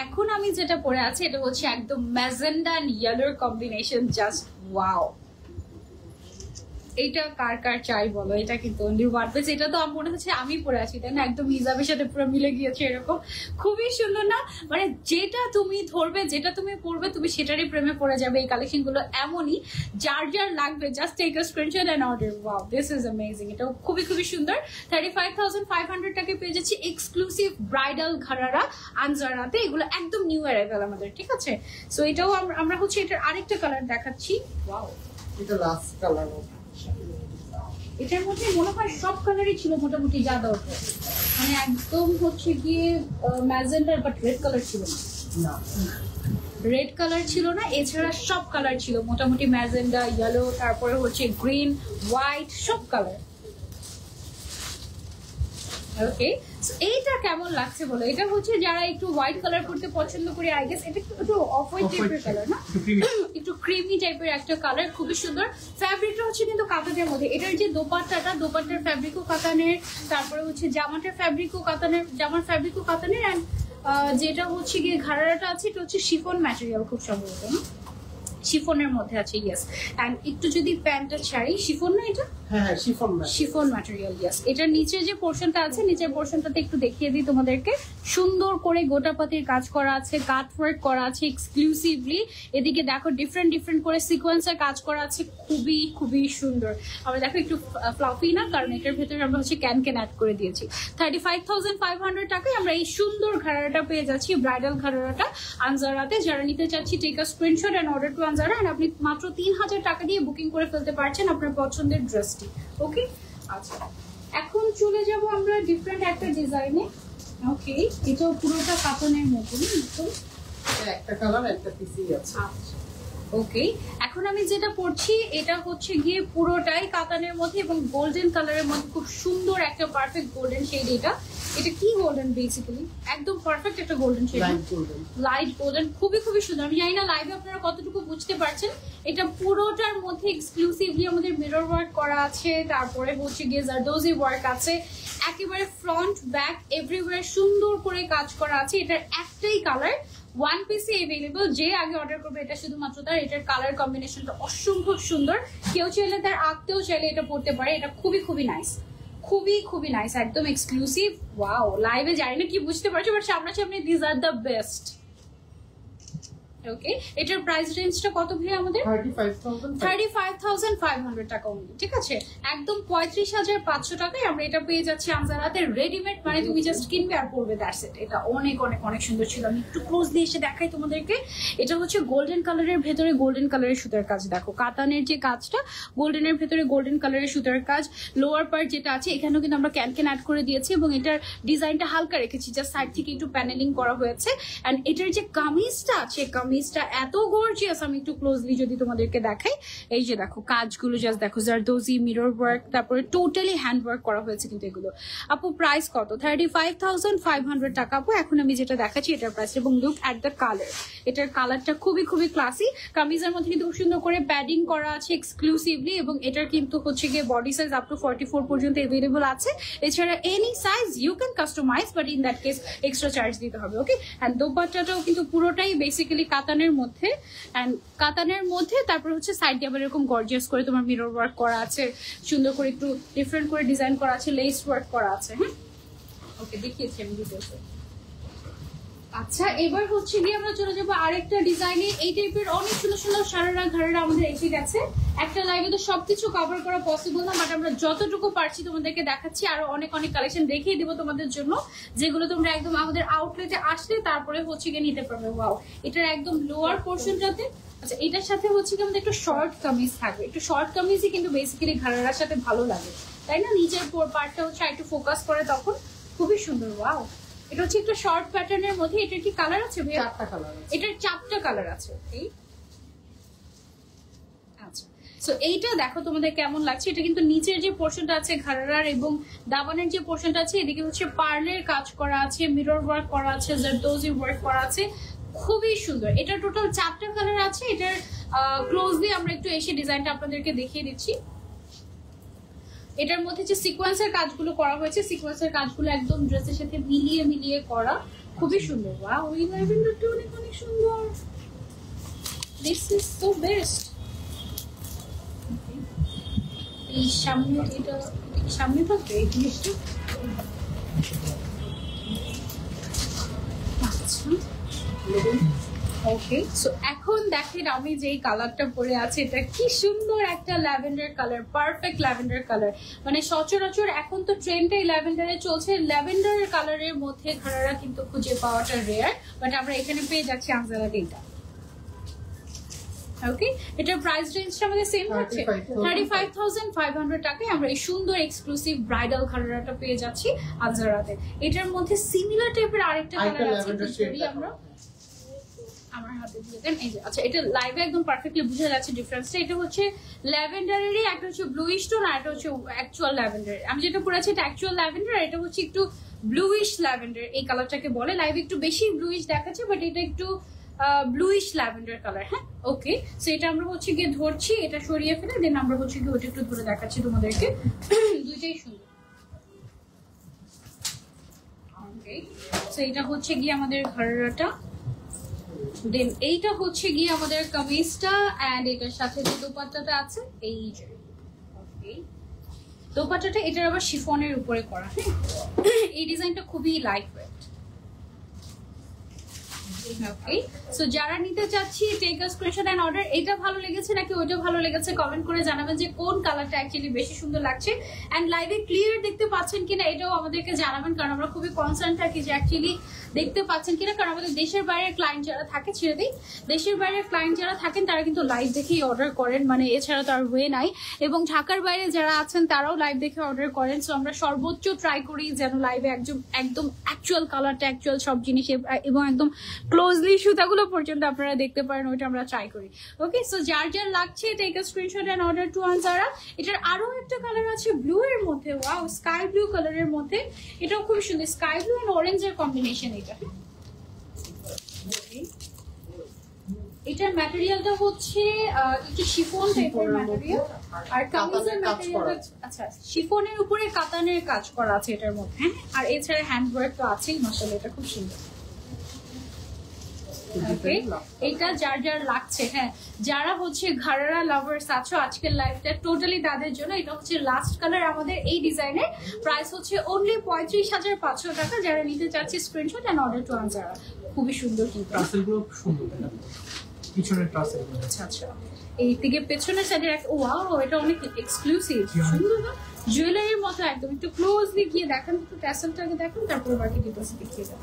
এখন আমি যেটা পরে আছি এটা হচ্ছে একদম ম্যাজেন্ডা এন্ড ইয়েলোর কম্বিনেশন, জাস্ট ওয়াও। এটা কার কার চাই বলো, এটা কিন্তু অনলি ওয়ান পিস। এটা তো আমার মনে হচ্ছে আমি পরে আছি, তাই না? একদম হিজাবের সাথে পুরো মিলে গিয়েছে এরকম, খুবই সুন্দর না? মানে যেটা তুমি ধরবে, যেটা তুমি পরবে, তুমি সেটারই প্রেমে পড়ে যাবে। এই কালেকশন গুলো এমনই, যার যার লাগবে just take a screenshot and order. Wow, this is amazing. এটা খুবই খুবই সুন্দর। 35,500 টাকায় পেয়ে যাচ্ছি এক্সক্লুসিভ ব্রাইডাল ঘাড়ারা আনজারাতে। এগুলো একদম নিউ অ্যারাইভেল আমাদের, ঠিক আছে? সো এটাও আমরা হচ্ছে এটার আরেকটা কালার দেখাচ্ছি। ওয়াও,
এটা লাস্ট কালার।
এটার মধ্যে মনে হয় সব কালারই ছিল মোটামুটি, যা দরকার। মানে একদম হচ্ছে গিয়ে ম্যাজেন্ডার, বাট রেড কালার ছিল না। রেড কালার ছিল না, এছাড়া সব কালার ছিল মোটামুটি। ম্যাজেন্ডা, ইয়েলো, তারপরে হচ্ছে গ্রিন, হোয়াইট, সব কালার। ওকে, এইটা কেমন লাগছে বলো? এটা হচ্ছে যারা একটু হোয়াইট কালার পড়তে পছন্দ করে, আই গেস এটা একটু অফ হোয়াইট টাইপের কালার না, একটু ক্রিমি টাইপের একটা কালার, খুবই সুন্দর। ফ্যাব্রিকটা হচ্ছে কিন্তু কাতানের মধ্যে। এটার যে দোপাট্টাটা, দোপাট্টার ফ্যাব্রিকও কাতানের, তারপরে হচ্ছে জামাটার ফ্যাব্রিকও কাতানের, জামার ফ্যাব্রিকও কাতানের। অ্যান্ড যেটা হচ্ছে গিয়ে ঘাড়াটা আছে এটা হচ্ছে শিফন ম্যাটেরিয়াল, খুব সম্ভবত না, শিফনের মধ্যে আছে। ইয়েস। এন্ড একটু যদি প্যান্টটা ছাড়ি, শিফন না এটা?
হ্যাঁ,
শিফন ম্যাটেরিয়াল। ইয়েস। এটার নিচের যে পোর্শনটা আছে, নিচের পোর্শনটাতে একটু দেখিয়ে দিই তোমাদেরকে। সুন্দর করে গোটাপাতির কাজ করা আছে, কাট ওয়ার্ক করা আছে এক্সক্লুসিভলি। এদিকে দেখো ডিফারেন্ট ডিফারেন্ট করে সিকোয়েন্সের কাজ করা আছে, খুবই খুবই সুন্দর। আমরা দেখো একটু ফ্লাফি না, কারণ এটার ভেতরে আমরা হচ্ছে ক্যান অ্যাড করে দিয়েছি। 35,500 টাকায় আমরা এই সুন্দর ঘাড়াটা পেয়ে যাচ্ছি, ব্রাইডাল ঘাড়াটা আনজারাতে। যারা নিতে চাচ্ছি take a screenshot and order to Anjara. And আপনি মাত্র 3,000 টাকা দিয়ে বুকিং করে ফেলতে পারছেন আপনার পছন্দের ড্রেসটি। ওকে, আচ্ছা এখন চলে যাব আমরা ডিফারেন্ট একটা ডিজাইনে। ওকে, এটা পুরোটা কাতানের মতো।
একটা কালার, একটা পিসি আছে।
ওকে, এখন আমি যেটা পরছি এটা হচ্ছে গিয়ে পুরোটাই কাতানের মধ্যে এবং গোল্ডেন কালারের মধ্যে, খুব সুন্দর একটা পারফেক্ট গোল্ডেন শেড। এটা কি গোল্ডেন? বেসিক্যালি একদম পারফেক্ট একটা গোল্ডেন শেড, লাইট গোল্ডেন, খুবই খুবই সুন্দর। আমি জানি না লাইভে আপনারা কতটুকু বুঝতে পারছেন। এটা পুরোটার মধ্যে এক্সক্লুসিভলি আমাদের মিরর ওয়ার্ক করা আছে, তারপরে হচ্ছে গিয়ে জারদোজি ওয়ার্ক আছে, একেবারে ফ্রন্ট ব্যাক এভরিওয়্যার সুন্দর করে কাজ করা আছে। এটার একটাই কালার, ওয়ান পিসে এভেলেবল। যে আগে অর্ডার করবে এটা শুধুমাত্র তার। এটার কালার কম্বিনেশনটা অসম্ভব সুন্দর। কেউ চাইলে তার আঁকতেও চাইলে এটা পড়তে পারে। এটা খুবই খুবই নাইস, খুবই খুবই নাইস, একদম এক্সক্লুসিভ। ওয়াও, লাইভে জানি না কি বুঝতে পারছো, বাট সামনাসামনি দিস আর দ্য বেস্ট। ওকে, এটার প্রাইস রেঞ্জটা কত ভাই আমাদের? 35,500 টাকা অনলি, ঠিক আছে? একদম 35,500 টাকায় আমরা এটা পেয়ে যাচ্ছি আনজারাতে রেডিমেড। মানে তুমি জাস্ট কিনবে আর পরবে, দ্যাটস ইট। এটা অনেক অনেক অনেক সুন্দর ছিল। আমি একটু ক্লোজলি এসে দেখাই তোমাদেরকে। এটা হচ্ছে গোল্ডেন কালারের ভেতরে গোল্ডেন কালারের সুতার কাজ। দেখো কাতানের যে কাজটা, গোল্ডেনের ভেতরে গোল্ডেন কালারের সুতার কাজ। লোয়ার পার্ট যেটা আছে এখানেও কিন্তু আমরা ক্যান অ্যাড করে দিয়েছি এবং এটার ডিজাইনটা হালকা রেখেছি, জাস্ট সাইড থেকে একটু প্যানেলিং করা হয়েছে। এন্ড এটার যে কামিজটা আছে, কামিজটা এত গর্জিয়াস। আমি একটু ক্লোজলি যদি তোমাদেরকে দেখাই, এই যে দেখো কাজগুলো, জাস্ট দেখো জারদোজি মিরর ওয়ার্ক, তারপরে টোটালি হ্যান্ড ওয়ার্ক করা হয়েছে কিন্তু এগুলো। আপু প্রাইস কত? 35,500 টাকা আপু। এখন আমি যেটা দেখাচ্ছি এটার প্রাইস। এবং লুক অ্যাট দ্য কালার, এটার কালারটা খুবই খুবই ক্লাসি। কামিজের মধ্যে কিন্তু খুব সুন্দর করে প্যাডিং করা আছে এক্সক্লুসিভলি এবং এটার কিন্তু হচ্ছে গিয়ে বডি সাইজ আপ টু 44 পর্যন্ত এভেলেবল আছে। এছাড়া any size you can customise, but in that case extra charge দিতে হবে। ওকে, অ্যান্ড দোপাট্টাটাও কিন্তু পুরোটাই বেসিক্যালি কাতানের মধ্যে। অ্যান্ড কাতানের মধ্যে তারপর হচ্ছে সাইড দিয়ে আবার এরকম গর্জিয়াস করে তোমার মিরর ওয়ার্ক করা আছে, সুন্দর করে একটু ডিফারেন্ট করে ডিজাইন করা আছে, লেস ওয়ার্ক করা আছে। হ্যাঁ, ওকে, দেখিয়েছি আমি ডিটেলসে। আচ্ছা এবার হচ্ছে গিয়ে আমরা চলে যাবো আরেকটা ডিজাইনে। এই টাইপের অনেক সুন্দর সুন্দর সারারা ঘাড়েরা আমাদের এসে গেছে। একটা লাইভে তো সবকিছু কভার করা পসিবল না, বাট আমরা যতটুকু পারছি তোমাদেরকে দেখাচ্ছি। আরো অনেক অনেক কালেকশন দেখিয়ে দিব তোমাদের জন্য, যেগুলো তোমরা একদম আমাদের আউটলেটে আসলে তারপরে হচ্ছে গিয়ে নিতে পারবে। ওয়াও, এটার একদম লোয়ার পোর্শনটাতে, আচ্ছা এটার সাথে হচ্ছে কি আমাদের একটু শর্ট কামিজ থাকবে। একটু শর্ট কামিজই কিন্তু বেসিক্যালি ঘাড়েরার সাথে ভালো লাগে, তাই না? নিচের পার্টটা হচ্ছে একটু ফোকাস করে, তখন খুবই সুন্দর। ওয়াও, এটা হচ্ছে একটা শর্ট প্যাটার্নের মধ্যে। এটার কি কালার আছে?
4টা কালার আছে।
এটার 4টা কালার আছে। এই আচ্ছা, সো এইটা দেখো তোমাদের কেমন লাগছে। এটা কিন্তু নিচের যে পোর্শনটা আছে ঘাড়ার এবং দাবানের যে পোর্শনটা আছে, এদিকে হচ্ছে পার্লের কাজ করা আছে, মিরর ওয়ার্ক করা আছে, জারদোজি ওয়ার্ক করা আছে, খুবই সুন্দর। এটা টোটাল 4টা কালার আছে। এটার ক্লোজলি আমরা একটু এসে ডিজাইনটা আপনাদেরকে দেখিয়ে দিচ্ছি। এটার মধ্যে যে সিকোয়েন্সের কাজগুলো করা হয়েছে, সিকোয়েন্সের কাজগুলো একদম ড্রেসের সাথে মিলিয়ে মিলিয়ে করা, খুবই সুন্দর। ওয়াও, এই ল্যাভেন্ডারটা অনেক অনেক সুন্দর। This is so best. এই সামনে এটা সামনে থাকবে এই জিনিসটা। আচ্ছা ওকে, সো এখন দেখেন আমি যেই কালারটা পরে আছে, এটা কি সুন্দর একটা lavender colour, perfect lavender colour. মানে সচরাচর এখন তো ট্রেন্ডটাই ল্যাভেন্ডারে চলছে। ল্যাভেন্ডার কালারের মধ্যে ঘাড়ারা কিন্তু খুঁজে পাওয়াটা রেয়ার, বাট আমরা এখানে পেয়ে যাচ্ছি আনজারাতে এটা। ওকে, এটার প্রাইস রেঞ্জটা আমাদের সেম থাকছে 35,500 টাকায়। আমরা এই সুন্দর এক্সক্লুসিভ ব্রাইডাল ঘাড়াটা পেয়ে যাচ্ছি আনজারাতে। এটার মধ্যে সিমিলার টাইপের আরেকটা কালার আছে, যদি আমরা আমার হাতে দিয়ে দেন। এই যে আচ্ছা, এটা লাইভে একদম পারফেক্টলি বোঝা যাচ্ছে ডিফারেন্সটা। এটা হচ্ছে ল্যাভেন্ডারেরই, একটা হচ্ছে ব্লুইশ টোন আর একটা হচ্ছে অ্যাকচুয়াল ল্যাভেন্ডার। আমি যেটা পরেছি এটা অ্যাকচুয়াল ল্যাভেন্ডার, আর এটা হচ্ছে একটু ব্লুইশ ল্যাভেন্ডার। এই কালারটাকে বলে, লাইভে একটু বেশি ব্লুইশ দেখাচ্ছে, বাট এটা একটু ব্লুইশ ল্যাভেন্ডার কালার। হ্যাঁ ওকে, সো এটা আমরা হচ্ছে গিয়ে ধরছি, এটা সরিয়ে ফেলে দেন আমরা হচ্ছে গিয়ে ওটা একটু ধরে দেখাচ্ছি তোমাদেরকে। দুইটাই সুন্দর। ওকে, সো এটা হচ্ছে গিয়ে আমাদের ঘাড়াটা, দেন এইটা হচ্ছে গিয়ে আমাদের কামিজটা, এন্ড এটার সাথে যে দোপাট্টাটা আছে, এই যে ওকে দোপাট্টাটা, এটার আবার শিফনের উপরে করা। হ্যাঁ, এই ডিজাইনটা খুবই লাইট ওয়েট। ওকে, সো যারা নিতে চাচ্ছি take a screenshot and order. এটা ভালো লেগেছে নাকি ওইটা ভালো লেগেছে কমেন্ট করে জানাবেন যে কোন কালারটা অ্যাকচুয়ালি বেশি সুন্দর লাগছে, এন্ড লাইভে ক্লিয়ার দেখতে পাচ্ছেন কিনা এটাও আমাদেরকে জানাবেন, কারণ আমরা খুবই কনসার্ন থাকি যে অ্যাকচুয়ালি দেখতে পাচ্ছেন কিনা। কারণ আমাদের দেশের বাইরের ক্লায়েন্ট যারা থাকে, ছেড়ে দিই, দেশের বাইরের ক্লায়েন্ট যারা থাকেন তারা কিন্তু লাইভ দেখেই অর্ডার করেন, মানে এছাড়া তো আর ওয়ে নাই। এবং ঢাকার বাইরে যারা আছেন তারাও লাইভ দেখে অর্ডার করেন। সো আমরা সর্বোচ্চ ট্রাই করি যেন লাইভে একদম অ্যাকচুয়াল কালারটা, অ্যাকচুয়াল সব জিনিস এবং একদম ক্লোজলি সুতাগুলো পর্যন্ত আপনারা দেখতে পারেন, ওইটা আমরা ট্রাই করি। ওকে, সো যার যার লাগছে take a screenshot and order to Anjara. এটার আরো একটা কালার আছে ব্লু এর মধ্যে। ওয়াও, স্কাই ব্লু কালারের মধ্যে, এটাও খুব সুন্দর। স্কাই ব্লু এন্ড অরেঞ্জের কম্বিনেশন এটা। এটার ম্যাটেরিয়ালটা হচ্ছে একটু শিফন টাইপের ম্যাটেরিয়াল, আর কামিজের ম্যাটেরিয়ালটা আচ্ছা শিফনের উপরে কাতানের কাজ করা আছে এটার মধ্যে। হ্যাঁ, আর এছাড়া হ্যান্ড ওয়ার্ক তো আছেই, মাশাআল্লাহ এটা খুব সুন্দর। ওকে, এটা যার যার লাগছে, হ্যাঁ যারা হচ্ছে ঘাড়ারা লাভার্স আছো, আজকের লাইফটা টোটালি তাদের জন্য। এটা হচ্ছে লাস্ট কালার আমাদের এই ডিজাইনের। প্রাইস হচ্ছে অনলি 35,500 টাকা। যারা নিতে চাচ্ছি screenshot and order to Anjara. খুবই সুন্দর কিন্তু
টাসেলগুলো সুন্দর, পিছনের টাসেল।
আচ্ছা আচ্ছা, এই দিকে পেছনের সাইডে ওয়াও, এটা অনেক এক্সক্লুসিভ সুন্দর না, জুয়েলারির মতো একদম। একটু ক্লোজলি গিয়ে দেখেন, একটু ট্যাসেলটাকে দেখেন, তারপর বাকি ডিটেইলস দেখিয়ে দেন।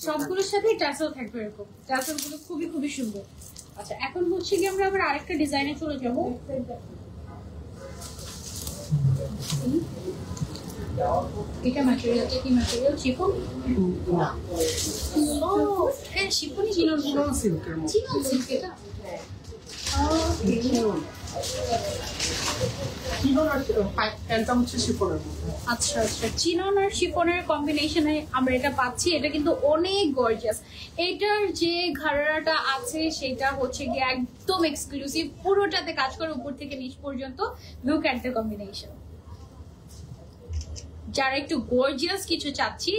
সবগুলোর সাথে ট্যাসেল থাকবে এরকম। ট্যাসেল গুলো খুবই খুবই সুন্দর। আচ্ছা, এখন হচ্ছে কি আমরা আবার আরেকটা ডিজাইনে চলে যাবো। এটা ম্যাটেরিয়ালটা কি ম্যাটেরিয়াল? শিফন?
না,
হ্যাঁ শিফনই ছিল,
চিনন সিল্কের মধ্যে।
চিনন সিল্ক এটা।
চিনন আর প্যান্টটা হচ্ছে শিফনের মধ্যে।
আচ্ছা আচ্ছা, চিনন আর শিফনের কম্বিনেশনে আমরা এটা পাচ্ছি। এটা কিন্তু অনেক গর্জিয়াস। এটার যে ঘাড়াটা আছে সেটা হচ্ছে গিয়ে একদম এক্সক্লুসিভ, পুরোটাতে কাজ করে উপর থেকে নিচ পর্যন্ত। Look at the combination. যারা একটু গর্জিয়াস কিছু চাচ্ছি,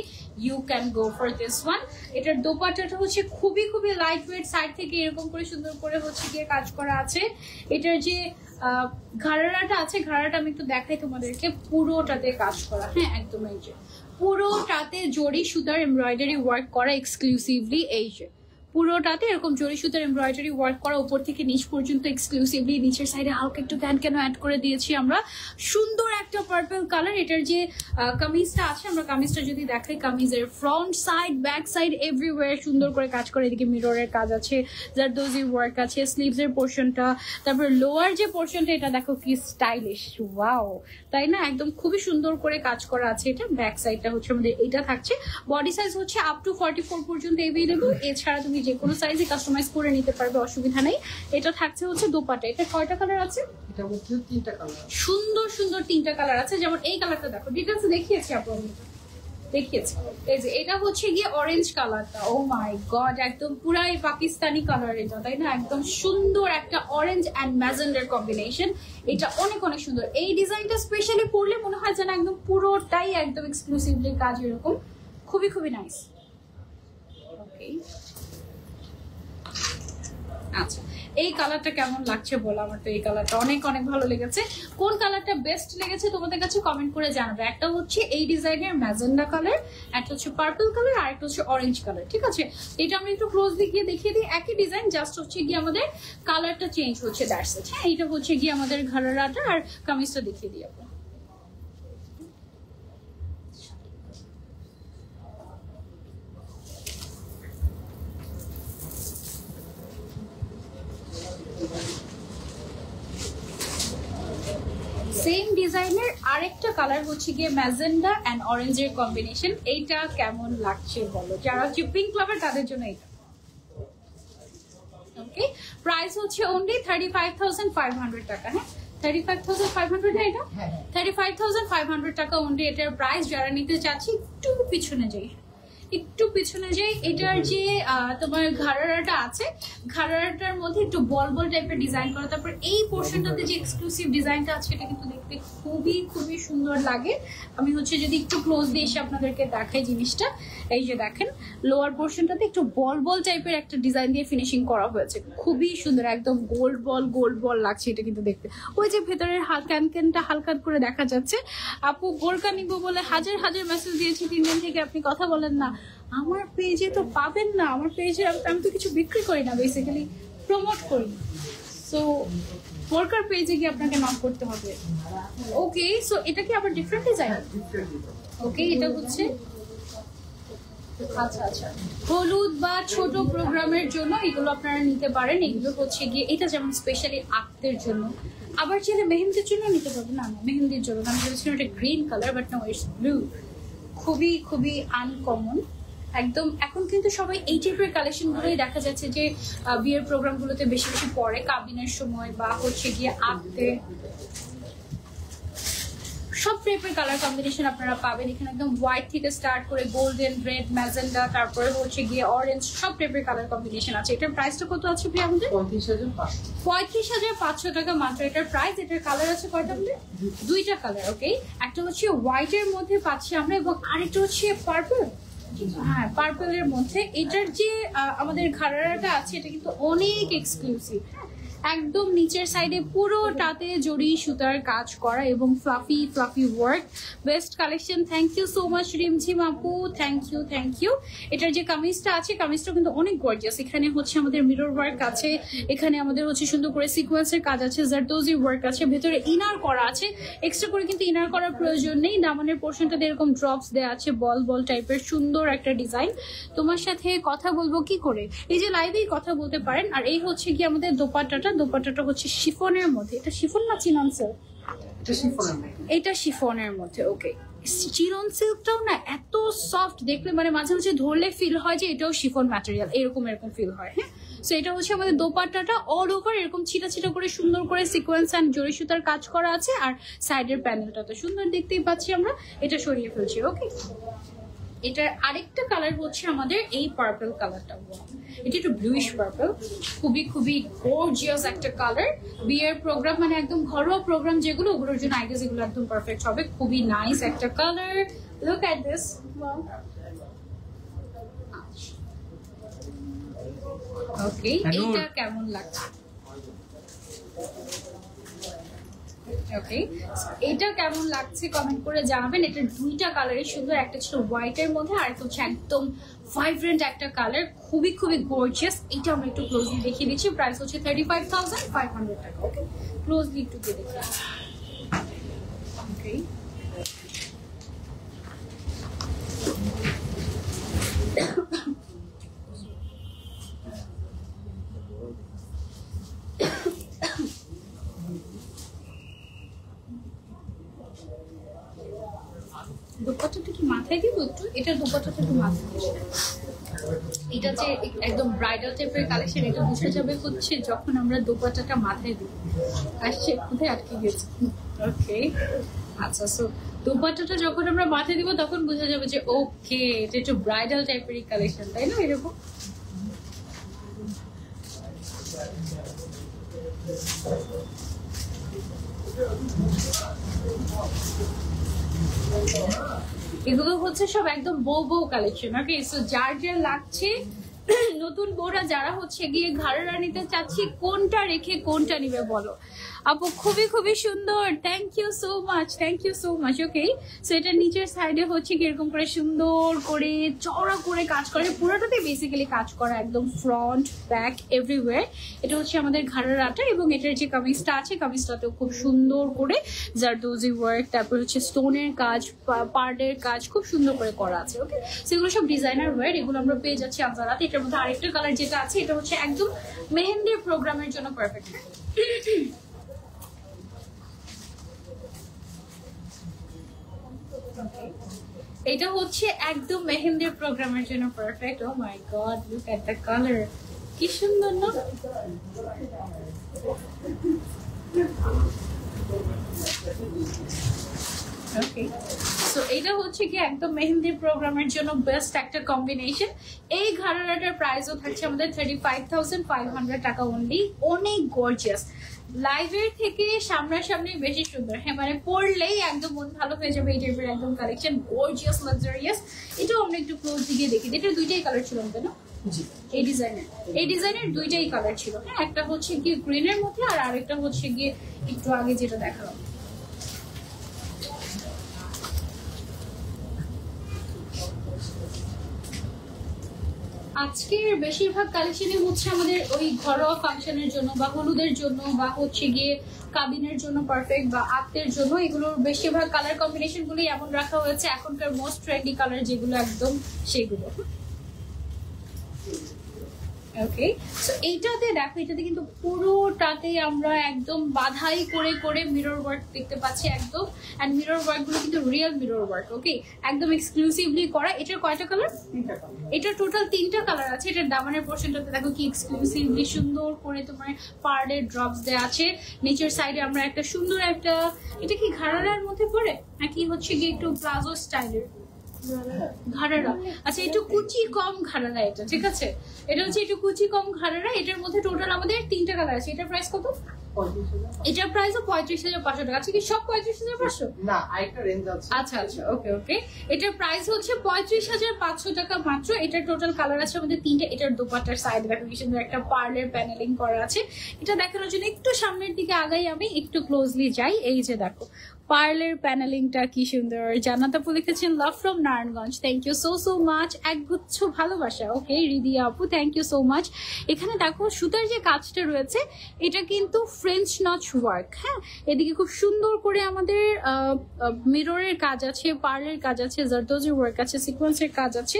you can go for this one. এটার দোপাট্টাটা হচ্ছে খুবই খুবই লাইট ওয়েট, সাইড থেকে এরকম করে সুন্দর করে হচ্ছে গিয়ে কাজ করা আছে। এটার যে ঘাড়াটা আছে, ঘাড়াটা আমি একটু দেখাই তোমাদেরকে, পুরোটাতে কাজ করা। হ্যাঁ একদম এই যে পুরোটাতে জরি সুতার এমব্রয়ডারি ওয়ার্ক করা এক্সক্লুসিভলি এই যে পুরোটাতে এরকম জরি সুতার এমব্রয়ডারি ওয়ার্ক করা উপর থেকে নিচ পর্যন্ত এক্সক্লুসিভলি নিচের সাইডে হালকা একটু কেন অ্যাড করে দিয়েছি আমরা সুন্দর একটা পার্পল কালার এটার যে কামিজটা আছে আমরা কামিজটা যদি দেখাই কামিজের front side back side everywhere সুন্দর করে কাজ করে এদিকে মিররের কাজ আছে জারদোজি ওয়ার্ক আছে স্লিভস এর পোর্শনটা তারপর লোয়ার যে পোর্শনটা এটা দেখো কি স্টাইলিশ ওয়াও তাই না একদম খুবই সুন্দর করে কাজ করা আছে এটা ব্যাক সাইডটা হচ্ছে আমাদের এটা থাকছে বডি সাইজ হচ্ছে আপ টু 44 পর্যন্ত अवेलेबल এছাড়া তুমি যে কোনো সাইজে কাস্টমাইজ করে নিতে পারবে অসুবিধা নেই এটা থাকছে হচ্ছে দোপাট্টা এটা কয়টা কালার আছে
এটার মধ্যে 3টা কালার
সুন্দর সুন্দর 3টা কালার আছে যেমন এই কালারটা দেখো ডিটেইলস দেখিয়েছি আপনাদের দেখিয়েছি এই যে এটা হচ্ছে গিয়ে অরেঞ্জ কালারটা ও মাই গড একদম পুরাই পাকিস্তানি কালার এটা তাই না একদম সুন্দর একটা অরেঞ্জ এন্ড ম্যাজেন্ডার কম্বিনেশন এটা অনেক অনেক সুন্দর এই ডিজাইনটা স্পেশালি পরলে মনে হয় যেন একদম পুরোটাই একদম এক্সক্লুসিভলি কাজ এরকম খুবই খুবই নাইস ওকে আচ্ছা এই কালারটা কেমন লাগছে বলো আমার তো এই কালারটা অনেক অনেক ভালো লেগেছে কোন কালারটা বেস্ট লেগেছে তোমাদের কাছে কমেন্ট করে জানাবে একটা হচ্ছে এই ডিজাইনের ম্যাজেন্ডা কালার একটা হচ্ছে পার্পল কালার আর একটা হচ্ছে অরেঞ্জ কালার ঠিক আছে এটা আমরা একটু ক্লোজ দিয়ে দেখিয়ে দিই একই ডিজাইন জাস্ট হচ্ছে গিয়ে আমাদের কালারটা চেঞ্জ হচ্ছে দ্যাটস ইট হ্যাঁ এটা হচ্ছে গিয়ে আমাদের ঘাড়ারাটা আর কামিজটা দেখিয়ে দিই আমরা সেম ডিজাইনের আরেকটা কালার হচ্ছে গিয়ে ম্যাজেন্ডা এন্ড অরেঞ্জের কম্বিনেশন এইটা কেমন লাগছে বলো যারা হচ্ছে পিঙ্ক লাভার তাদের জন্য এটা ওকে প্রাইস হচ্ছে অনলি 35,500 টাকা হ্যাঁ 35,500 না এটা 35,500 টাকা অনলি এটার প্রাইস যারা নিতে চাচ্ছি একটু পিছনে যাই এটার যে তোমার ঘাড়ারাটা আছে ঘাড়ারাটার মধ্যে একটু বল বল টাইপের ডিজাইন করা তারপর এই পোর্শনটাতে যে এক্সক্লুসিভ ডিজাইনটা আছে এটা কিন্তু দেখতে খুবই খুবই সুন্দর লাগে আমি হচ্ছে যদি একটু ক্লোজ দিয়ে এসে আপনাদেরকে দেখাই জিনিসটা এই যে দেখেন লোয়ার পোর্শনটাতে একটু বল বল টাইপের একটা ডিজাইন দিয়ে ফিনিশিং করা হয়েছে খুবই সুন্দর একদম গোল্ড বল লাগছে এটা কিন্তু দেখতে ওই যে ভেতরের ক্যানটা হালকা করে দেখা যাচ্ছে আপু বোরকা নিব বলে হাজার হাজার মেসেজ দিয়েছি 3 দিন থেকে আপনি কথা বলেন না আমার পেজে তো পাবেন না আমার পেজে আমি তো কিছু বিক্রি করি না বেসিক্যালি প্রমোট করি সো বোরকার পেজে গিয়ে আপনাকে নক করতে হবে ওকে সো এটা কি আবার ডিফারেন্ট ডিজাইন ওকে এটা হচ্ছে আচ্ছা আচ্ছা হলুদ বা ছোট প্রোগ্রামের জন্য এগুলো আপনারা নিতে পারেন এগুলো হচ্ছে গিয়ে এটা যেমন স্পেশালি আক্তের জন্য আবার চাইলে মেহেন্দির জন্য নিতে পারবেন না মেহেন্দির জন্য আমি ভেবেছিলাম এটা green colour but no it's blue খুবই খুবই আনকমন একদম এখন কিন্তু সবাই এই টাইপের কালেকশন গুলোই দেখা যাচ্ছে যে বিয়ের প্রোগ্রাম গুলোতে বেশি বেশি পরে কাবিনের সময় বা হচ্ছে গিয়ে আঁকতে সব টাইপের কালার কম্বিনেশন আপনারা পাবেন এখানে একদম হোয়াইট থেকে স্টার্ট করে গোল্ডেন রেড ম্যাজেন্ডা তারপরে হচ্ছে গিয়ে অরেঞ্জ সব টাইপের কালার কম্বিনেশন আছে এটার প্রাইসটা কত আছে ভাই আমাদের 35,500 টাকা মাত্র এটার প্রাইস এটার কালার আছে কয়টা আমাদের দুইটা কালার ওকে একটা হচ্ছে হোয়াইটের মধ্যে পাচ্ছি আমরা এবং আরেকটা হচ্ছে পার্পল হ্যাঁ পার্পলের মধ্যে এটার যে আমাদের ঘাড়ারাটা আছে এটা কিন্তু অনেক এক্সক্লুসিভ একদম নিচের সাইডে পুরোটাতে জড়ি সুতার কাজ করা এবং fluffy work best collection thank you so much Rimjhim আপু থ্যাংক ইউ এটার যে কামিজটা আছে কামিজটা কিন্তু অনেক গর্জিয়াস এখানে হচ্ছে আমাদের মিরর ওয়ার্ক আছে এখানে আমাদের হচ্ছে সুন্দর করে সিকোয়েন্সের কাজ আছে জারদোজি ওয়ার্ক আছে ভেতরে ইনার করা আছে এক্সট্রা করে কিন্তু ইনার করার প্রয়োজন নেই দামানের পোর্শনটাতে এরকম ড্রপস দেওয়া আছে বল টাইপের সুন্দর একটা ডিজাইন তোমার সাথে কথা বলবো কি করে এই যে লাইভেই কথা বলতে পারেন আর এই হচ্ছে কি আমাদের দোপাট্টাটা হচ্ছে শিফনের মধ্যে এটা শিফন না চিনন সিল্ক এটা শিফনের মধ্যে ওকে চিনন সিল্কটাও না এত সফট দেখলে মানে মাঝে মাঝে ধরলে ফিল হয় যে এটাও শিফন ম্যাটেরিয়াল এরকম ফিল হয় হ্যাঁ সো এটা হচ্ছে আমাদের দোপাট্টাটা অল ওভার এরকম ছিটা করে সুন্দর করে সিকোয়েন্স এন্ড জরি সুতার কাজ করা আছে আর সাইডের প্যানেলটা তো সুন্দর দেখতেই পাচ্ছি আমরা এটা সরিয়ে ফেলছি ওকে এটার আরেকটা কালার হচ্ছে আমাদের এই পার্পল কালারটা এটা একটু ব্লুইশ পার্পল খুবই খুবই গর্জিয়াস একটা কালার বিয়ের প্রোগ্রাম মানে একদম ঘরোয়া প্রোগ্রাম যেগুলো ওগুলোর জন্য আইডিয়াস এগুলো একদম পারফেক্ট হবে খুবই নাইস একটা কালার লুক এট দিস ওকে এটা কেমন লাগছে ওকে, এটা কেমন লাগছে কমেন্ট করে জানাবেন। এটা দুইটা কালারই সুন্দর, একটা ছিল হোয়াইটের মধ্যে আর একটা হচ্ছে একদম ভাইব্রেন্ট একটা কালার, খুবই খুবই গর্জিয়াস। এটা আমরা একটু ক্লোজলি দেখিয়ে দিচ্ছি। প্রাইস হচ্ছে 35,500 টাকা। ওকে, ক্লোজলি একটু দিয়ে দেখি। ওকে, দোপাট্টাটা কি মাথায় দিব একটু? এটা দোপাট্টাটা একটু মাথায় দিব। এটা যে একদম ব্রাইডাল টাইপের কালেকশন, এটা বোঝা যাবে হচ্ছে যখন আমরা দোপাট্টাটা মাথায় দিব। আসছে কোথায় আটকে গেছে। ওকে, আচ্ছা, সো দোপাট্টাটা যখন আমরা মাথায় দিব তখন বোঝা যাবে যে ওকে এটা একটু ব্রাইডাল টাইপেরই কালেকশন, তাই না? এরকম এগুলো হচ্ছে সব একদম বউ বউ কালেকশন। ওকে, সো যার যার লাগছে, নতুন বউরা যারা হচ্ছে গিয়ে ঘাড়েরা নিতে চাচ্ছি, কোনটা রেখে কোনটা নিবে বলো। আপু খুবই খুবই সুন্দর, thank you so much, thank you so much. Okay, so এটা নিচের সাইডে হচ্ছে কি এরকম করে সুন্দর করে চওড়া করে কাজ করে, পুরোটাতে বেসিক্যালি কাজ করা, একদম ফ্রন্ট ব্যাক এভরিওয়্যার। এটা হচ্ছে আমাদের ঘাড়েরাটা, এবং এটার যে কামিজটা আছে কামিজটাতেও খুব সুন্দর করে জারদোজি ওয়ার্ক, তারপর হচ্ছে স্টোনের কাজ, পার্ডের কাজ খুব সুন্দর করে করা আছে। ওকে, সেগুলো সব ডিজাইনার ওয়্যার, এগুলো আমরা পেয়ে যাচ্ছি আনজারাতে। এটার মধ্যে আরেকটা কালার যেটা আছে এটা হচ্ছে একদম মেহেন্দির প্রোগ্রামের জন্য পারফেক্ট। এটা হচ্ছে একদম মেহেন্দির প্রোগ্রামের জন্য perfect. Oh my God, look at the colour, কি সুন্দর না? ওকে, সো এটা হচ্ছে কি একদম মেহেন্দির প্রোগ্রামের জন্য বেস্ট একটা কম্বিনেশন। এই ঘাড়াটার প্রাইসও থাকছে আমাদের 35,500 টাকা অনলি। অনেক গর্জিয়াস, লাইভের থেকে সামনাসামনি বেশি সুন্দর। হ্যাঁ, মানে পরলেই একদম মন ভালো হয়ে যাবে এই টাইপের একদম কালেকশন, গর্জিয়াস লাক্সারিয়াস। এটাও আমরা একটু ক্লোজ দিকে দেখি। এটা দুইটাই কালার ছিল আমাদের না? এই ডিজাইনের দুইটাই কালার ছিল। হ্যাঁ, একটা হচ্ছে গিয়ে গ্রিনের মধ্যে আর আরেকটা হচ্ছে গিয়ে একটু আগে যেটা দেখালাম। আজকের বেশিরভাগ কালেকশনই হচ্ছে আমাদের ওই ঘরোয়া ফাংশনের জন্য বা হলুদের জন্য বা হচ্ছে গিয়ে কাবিনের জন্য পারফেক্ট, বা আত্মের জন্য। এগুলোর বেশিরভাগ কালার কম্বিনেশন গুলি এমন রাখা হয়েছে, এখনকার মোস্ট ট্রেন্ডি কালার যেগুলো একদম সেগুলো। ওকে, সো এইটাতে দেখো, এটাতে কিন্তু পুরোটাতে আমরা একদম বাধাই করে করে মিরর ওয়ার্ক দেখতে পাচ্ছি একদম। এন্ড মিরর ওয়ার্ক গুলো কিন্তু রিয়েল মিরর ওয়ার্ক। ওকে, একদম এক্সক্লুসিভলি করা। এটার কয়টা কালার? এটা টোটাল 3টা কালার আছে। এটার দামানের পোর্শনটাতে দেখো কি এক্সক্লুসিভলি সুন্দর করে তোমার পার্লের ড্রপস দেওয়া আছে। নিচের সাইডে আমরা একটা সুন্দর একটা, এটা কি ঘাড়ারার মধ্যে পড়ে নাকি হচ্ছে গিয়ে একটু প্লাজো স্টাইলের ঘাড়ারা? আচ্ছা, একটু কুচি কম ঘাড়ারা এটা, ঠিক আছে? এটা হচ্ছে একটু কুচি কম ঘাড়ারা। এটার মধ্যে টোটাল আমাদের 3টা কালার আছে। এটার প্রাইস কত? এটার প্রাইসও 35,500 টাকা। আছে কি সব 35,500?
না, আরেকটা রেঞ্জ আছে।
আচ্ছা আচ্ছা, ওকে ওকে। এটার প্রাইস হচ্ছে 35,500 টাকা মাত্র। এটার টোটাল কালার আছে আমাদের 3টা। এটার দোপাট্টার সাইড দেখো কি সুন্দর একটা পার্লের প্যানেলিং করা আছে। এটা দেখানোর জন্য একটু সামনের দিকে আগাই, আমি একটু ক্লোজলি যাই। এই যে দেখো পার্লের প্যানেলিংটা কি সুন্দর। জান্নাত আপু লিখেছেন love from Narayanganj, thank you so so much, একগুচ্ছ ভালোবাসা। ওকে, রিদিয়া আপু থ্যাংক ইউ সো মাচ। এখানে দেখো সুতার যে কাজটা রয়েছে এটা কিন্তু ফ্রেঞ্চ নচ ওয়ার্ক। হ্যাঁ, এদিকে খুব সুন্দর করে আমাদের মিররের কাজ আছে, পার্লের কাজ আছে, জারদোজি ওয়ার্ক আছে, সিকোয়েন্সের কাজ আছে,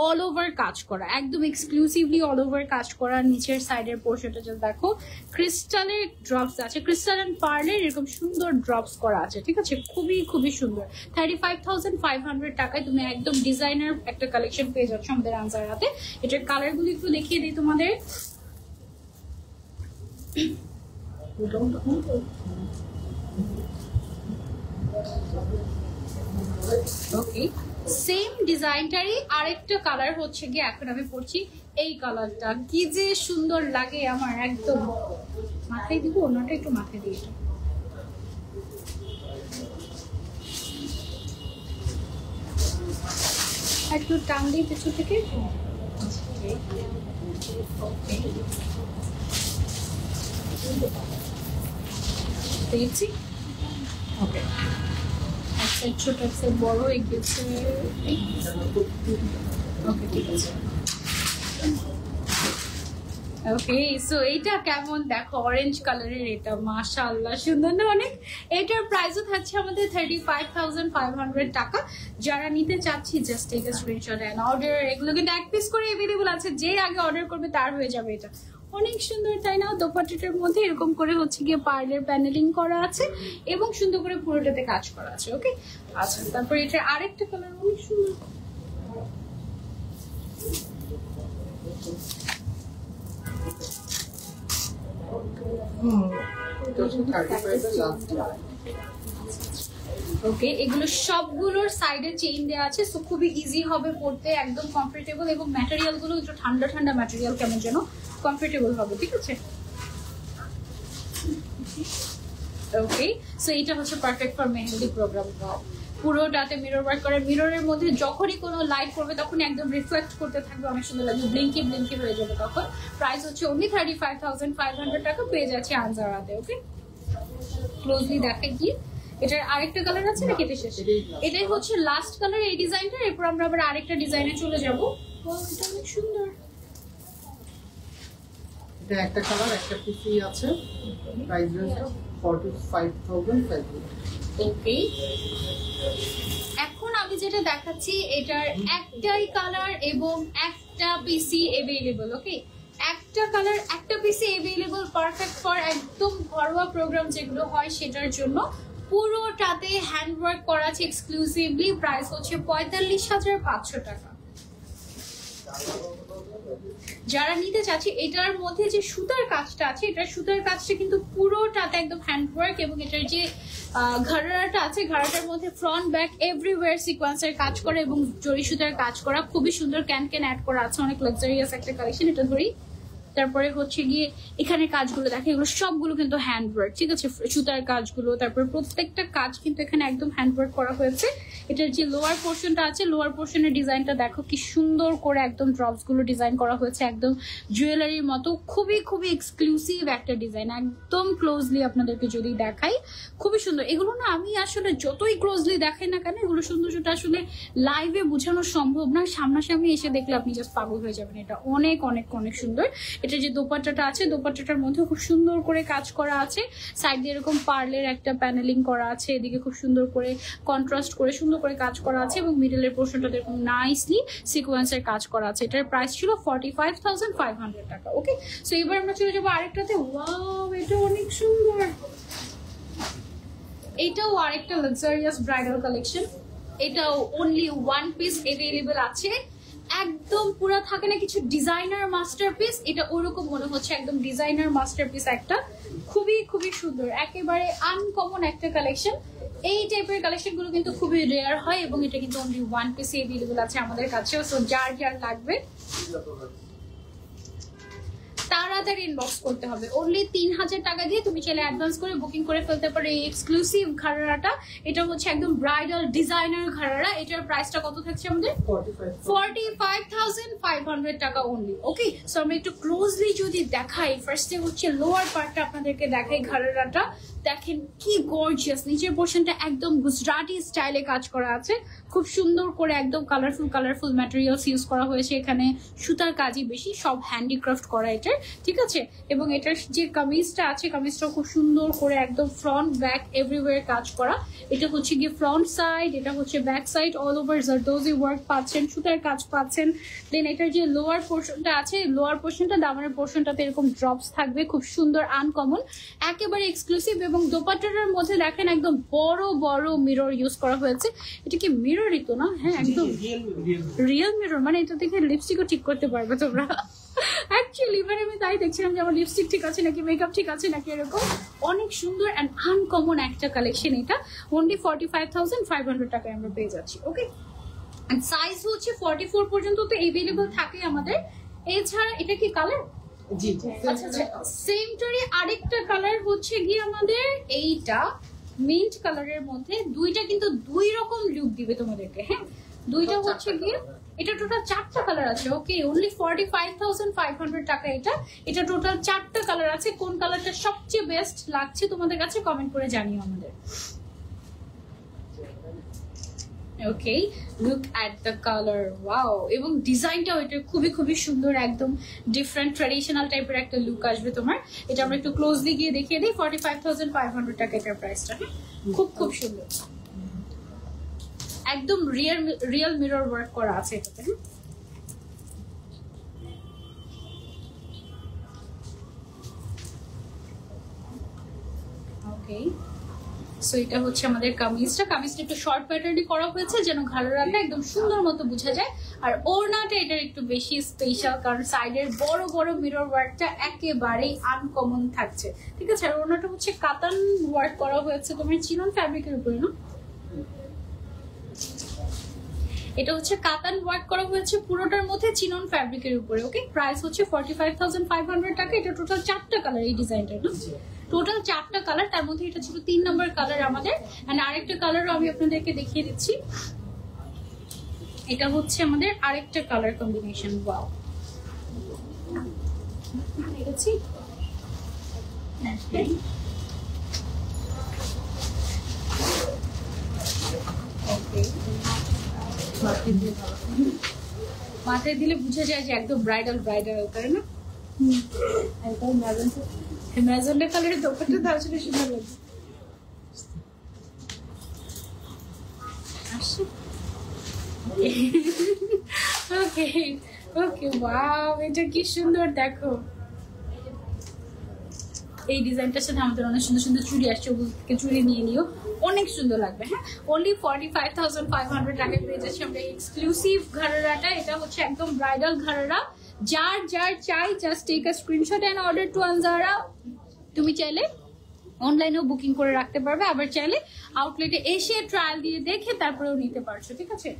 অল ওভার কাজ করা, একদম এক্সক্লুসিভলি অল ওভার কাজ করা। নিচের সাইডের পোর্শনটা যে দেখো ক্রিস্টালের ড্রপস আছে, ক্রিস্টাল এন্ড পার্লের এরকম সুন্দর ড্রপস করা আছে, ঠিক আছে? খুবই খুবই সুন্দর। 35,500 টাকায় তুমি একদম ডিজাইনার একটা কালেকশন পেয়ে যাচ্ছ আমাদের আনজারাতে। এটার কালার গুলো একটু দেখিয়ে দিই তোমাদের। ওকে, সেম ডিজাইনটারই আরেকটা কালার হচ্ছে গিয়ে এখন আমি পড়ছি এই কালারটা। কি যে সুন্দর লাগে আমার, একদম মাথায় দিব, অন্যটা একটু মাথায় দিয়ে একটু টান দিই পিছু থেকে। দেখছি ওকে এক সাইড ছোট এক সাইড বড় হয়ে গেছে। ওকে ঠিক আছে। ওকে সো এইটা কেমন দেখো অরেঞ্জ কালারের, এটা মাশাআল্লাহ সুন্দর না অনেক। এটার প্রাইসও থাকছে আমাদের 35,500 টাকা। যারা নিতে চাচ্ছি just take a screenshot and order. এগুলো কিন্তু এক পিস করে अवेलेबल আছে, যে আগে অর্ডার করবে তার হয়ে যাবে। এটা অনেক সুন্দর তাই না? দোপাট্টাটার মধ্যে এরকম করে হচ্ছে গিয়ে পার্লের প্যানেলিং করা আছে এবং সুন্দর করে পুরোটাতে কাজ করা আছে। ওকে আচ্ছা, তারপর এটার আরেকটা কালার অনেক সুন্দর। ওকে এগুলো সবগুলোর সাইডে চেইন দেওয়া আছে, সো খুবই ইজি হবে পড়তে, একদম কমফোর্টেবল এবং ম্যাটেরিয়াল গুলো একটু ঠান্ডা ঠান্ডা ম্যাটেরিয়াল, কেমন যেন কমফোর্টেবল হবে। ঠিক আছে ওকে সো এটা হচ্ছে পারফেক্ট ফর মেহেন্দি প্রোগ্রাম। পুরোটাতে মিরর ওয়ার্ক করে, মিররের মধ্যে যখনই কোনো লাইট পড়বে তখন একদম রিফ্লেক্ট করতে থাকবে, অনেক সুন্দর লাগবে, ব্লিঙ্কি ব্লিঙ্কি হয়ে যাবে তখন। প্রাইস হচ্ছে অনলি 35,500 টাকা, পেয়ে যাচ্ছে আনজারাতে। ওকে ক্লোজলি দেখে কি এটার আরেকটা কালার আছে নাকি এটা শেষ? এটাই হচ্ছে লাস্ট কালার এই ডিজাইনটা, এরপর আমরা আবার আরেকটা ডিজাইনে চলে যাব। এটা অনেক সুন্দর,
এটা একটা কালার একটা পিসি আছে, প্রাইস রেঞ্জটা 45,500।
ওকে এখন আমি যেটা দেখাচ্ছি এটার একটাই কালার এবং একটা পিসি अवेलेबल। ওকে একটা কালার একটা পিসি अवेलेबल, পারফেক্ট ফর একদম ঘরোয়া প্রোগ্রাম যেগুলো হয় সেটার জন্য। পুরোটাতে হ্যান্ডওয়ার্ক করা আছে এক্সক্লুসিভলি, প্রাইস হচ্ছে 45,500 টাকা। যারা নিতে চাচ্ছে এটার মধ্যে যে সুতার কাজটা আছে, এটার সুতার কাজটা কিন্তু পুরোটাতে একদম হ্যান্ডওয়ার্ক, এবং এটার যে ঘাড়াটা আছে ঘাড়াটার মধ্যে ফ্রন্ট ব্যাক এভরিওয়্যার সিকোয়েন্সের কাজ করা এবং জরি সুতার কাজ করা, খুবই সুন্দর ক্যান অ্যাড করা আছে, অনেক লাক্সারিয়াস একটা কালেকশন। এটা ধরি তারপরে হচ্ছে গিয়ে এখানে কাজগুলো দেখে, এগুলো সবগুলো কিন্তু হ্যান্ডওয়ার্ক। ঠিক আছে সুতার কাজগুলো, তারপর প্রত্যেকটা কাজ কিন্তু এখানে একদম হ্যান্ডওয়ার্ক করা হয়েছে। এটার যে লোয়ার পোর্শনটা আছে, লোয়ার পোর্শনের ডিজাইনটা দেখো কি সুন্দর করে একদম ড্রপস গুলো ডিজাইন করা হয়েছে, একদম জুয়েলারির মতো, খুবই খুবই এক্সক্লুসিভ একটা ডিজাইন। একদম ক্লোজলি আপনাদেরকে যদি দেখাই খুবই সুন্দর। এগুলো না আমি আসলে যতই ক্লোজলি দেখাই না কেন, এগুলো সৌন্দর্যটা আসলে লাইভে বোঝানো সম্ভব না, সামনাসামনি এসে দেখলে আপনি জাস্ট পাগল হয়ে যাবেন। এটা অনেক অনেক অনেক সুন্দর। এটা যে দোপাট্টাটা আছে, দোপাট্টাটার মধ্যে খুব সুন্দর করে কাজ করা আছে, সাইড দিয়ে এরকম পার্লের একটা প্যানেলিং করা আছে, এদিকে খুব সুন্দর করে কন্ট্রাস্ট করে সুন্দর করে কাজ করা আছে, এবং মিডলের পোর্শনটাতে এরকম নাইসলি সিকোয়েন্সের কাজ করা আছে। এটার প্রাইস ছিল 45,500 টাকা। ওকে সো এবার আমরা চলে যাবো আরেকটাতে। ওয়াও এটা অনেক সুন্দর, এটাও আরেকটা লাক্সারিয়াস ব্রাইডাল কালেকশন। এটাও অনলি ওয়ান পিস अवेलेबल আছে, একদম পুরো থাকে না কিছু ডিজাইনার মাস্টারপিস, এটা ওরকম মনে হচ্ছে একদম ডিজাইনার মাস্টারপিস একটা, খুবই খুবই সুন্দর, একেবারে আনকমন একটা কালেকশন। এই টাইপের কালেকশন গুলো কিন্তু খুবই রেয়ার হয়, এবং এটা কিন্তু অনলি ওয়ান পিস अवेलेबल আছে আমাদের কাছে। সো যার যার লাগবে তাড়াতাড়ি ইনবক্স করতে হবে। অনলি 3,000 টাকা দিয়ে তুমি চাইলে অ্যাডভান্স করে বুকিং করে ফেলতে পারো এই এক্সক্লুসিভ ঘাড়াটা। এটা হচ্ছে একদম ব্রাইডাল ডিজাইনার ঘাড়া। এটার প্রাইসটা কত থাকছে আমাদের? 45,500 টাকা অনলি। ওকে সো আমরা একটু ক্লোজলি যদি দেখাই, ফার্স্টে হচ্ছে লোয়ার পার্টটা আপনাদেরকে দেখাই। ঘাড়াটা দেখেন কি গর্জিয়াস, নিচের পোর্শনটা একদম গুজরাটি স্টাইলে কাজ করা আছে, খুব সুন্দর করে একদম কালারফুল কালারফুল ম্যাটেরিয়ালস ইউজ করা হয়েছে। এখানে সুতার কাজই বেশি, সব হ্যান্ডিক্রাফট করা এটার। ঠিক আছে এবং এটার যে কামিজটা আছে, কামিজটা খুব সুন্দর করে একদম ফ্রন্ট ব্যাক এভরিওয়্যার কাজ করা। এটা হচ্ছে গিয়ে ফ্রন্ট সাইড, এটা হচ্ছে back side, all over zardozi work পাচ্ছেন, সুতার কাজ পাচ্ছেন। দেন এটার যে লোয়ার পোর্শনটা আছে, লোয়ার পোর্শনটা দামানের পোর্শনটাতে এরকম ড্রপস থাকবে, খুব সুন্দর আনকমন, একেবারে এক্সক্লুসিভ। এবং দোপাট্টাটার মধ্যে দেখেন একদম বড় বড় মিরর ইউজ করা হয়েছে। এটা কি মিররই তো না? হ্যাঁ একদম রিয়েল মিরর, মানে এটা দেখে লিপস্টিকও ঠিক করতে পারবে তোমরা। অ্যাকচুয়ালি মানে আমি তাই দেখছিলাম যে আমার লিপস্টিক ঠিক আছে নাকি, মেকআপ ঠিক আছে নাকি, এরকম অনেক সুন্দর অ্যান্ড আনকমন একটা কালেকশন। এটা অনলি 45,500 টাকায় আমরা পেয়ে যাচ্ছি। ওকে এন্ড সাইজ হচ্ছে 44 পর্যন্ত তো अवेलेबल থাকে আমাদের। এছাড়া এটা কি কালার?
জি
আচ্ছা আচ্ছা সেমটারই আরেকটা কালার হচ্ছে গিয়ে আমাদের এইটা মিন্ট কালারের মধ্যে। দুইটা কিন্তু দুই রকম লুক দিবে তোমাদেরকে। হ্যাঁ দুইটা হচ্ছে গিয়ে, এটা টোটাল 4টা কালার আছে। ওকে অনলি 45,500 টাকা এটা। এটা টোটাল 4টা কালার আছে। কোন কালারটা সবচেয়ে বেস্ট লাগছে তোমাদের কাছে কমেন্ট করে জানিও আমাদের। Okay, look at the colour, wow. এবং ডিজাইনটাও এটা খুবই খুবই সুন্দর, একদম ডিফারেন্ট ট্র্যাডিশনাল টাইপের একটা লুক আসবে তোমার। এটা আমরা একটু ক্লোজলি গিয়ে দেখিয়ে দিই। 45,500 টাকা এটার প্রাইসটা। খুব খুব সুন্দর, একদম রিয়েল মিরর ওয়ার্ক করা আছে এটাতে। ওকে, সো এটা হচ্ছে আমাদের কামিজটা একটু শর্ট প্যাটার্নই করা হয়েছে যেন ঘাড়রাটা একদম সুন্দর মতো বোঝা যায়। আর ওড়নাটা এটার একটু বেশি স্পেশাল, কারণ সাইডের বড় বড় মিরর ওয়ার্কটা একেবারেই আনকমন থাকছে, ঠিক আছে। আর ওড়নাটা হচ্ছে কাতান ওয়ার্ক করা হয়েছে তোমার চিনন ফ্যাব্রিকের উপরে, না? এটা হচ্ছে কাতান ওয়ার্ক করা হয়েছে পুরোটার মধ্যে চিনন ফ্যাব্রিকের উপরে। ওকে, প্রাইস হচ্ছে 45,500 টাকা। এটা টোটাল 4টা কালার এই ডিজাইনটার, না? টোটাল 4টা কালার, তার মধ্যে এটা ছিল 3 নম্বর কালার আমাদের। এন্ড আরেকটা কালারও আমি আপনাদেরকে দেখিয়ে দিচ্ছি। এটা হচ্ছে আমাদের আরেকটা কালার কম্বিনেশন। ওয়াও, ঠিক আছে। ওকে, মাথায় দিলে বুঝা যায় যে একদম ব্রাইডাল করে, না? একদম ম্যাজেন্টা কালারের দোপাট্টা দাও, আসলে সুন্দর লাগবে। ওকে ওকে, ওয়াও, এটা কি সুন্দর দেখো। এই ডিজাইনটার সাথে আমাদের অনেক সুন্দর সুন্দর চুড়ি আসছে, ওগুলো থেকে চুড়ি নিয়ে নিও, অনেক সুন্দর লাগবে। হ্যাঁ, অনলি 45,500 টাকায় পেয়ে যাচ্ছি আমরা এক্সক্লুসিভ ঘাড়রাটা। এটা হচ্ছে একদম ব্রাইডাল ঘাড়রা। যার চাই just take a screenshot and order to Anjara. তুমি চাইলে অনলাইনেও বুকিং করে রাখতে পারবে, আবার চাইলে আউটলেটে এসে ট্রায়াল দিয়ে দেখে তারপরেও নিতে পারছো, ঠিক আছে।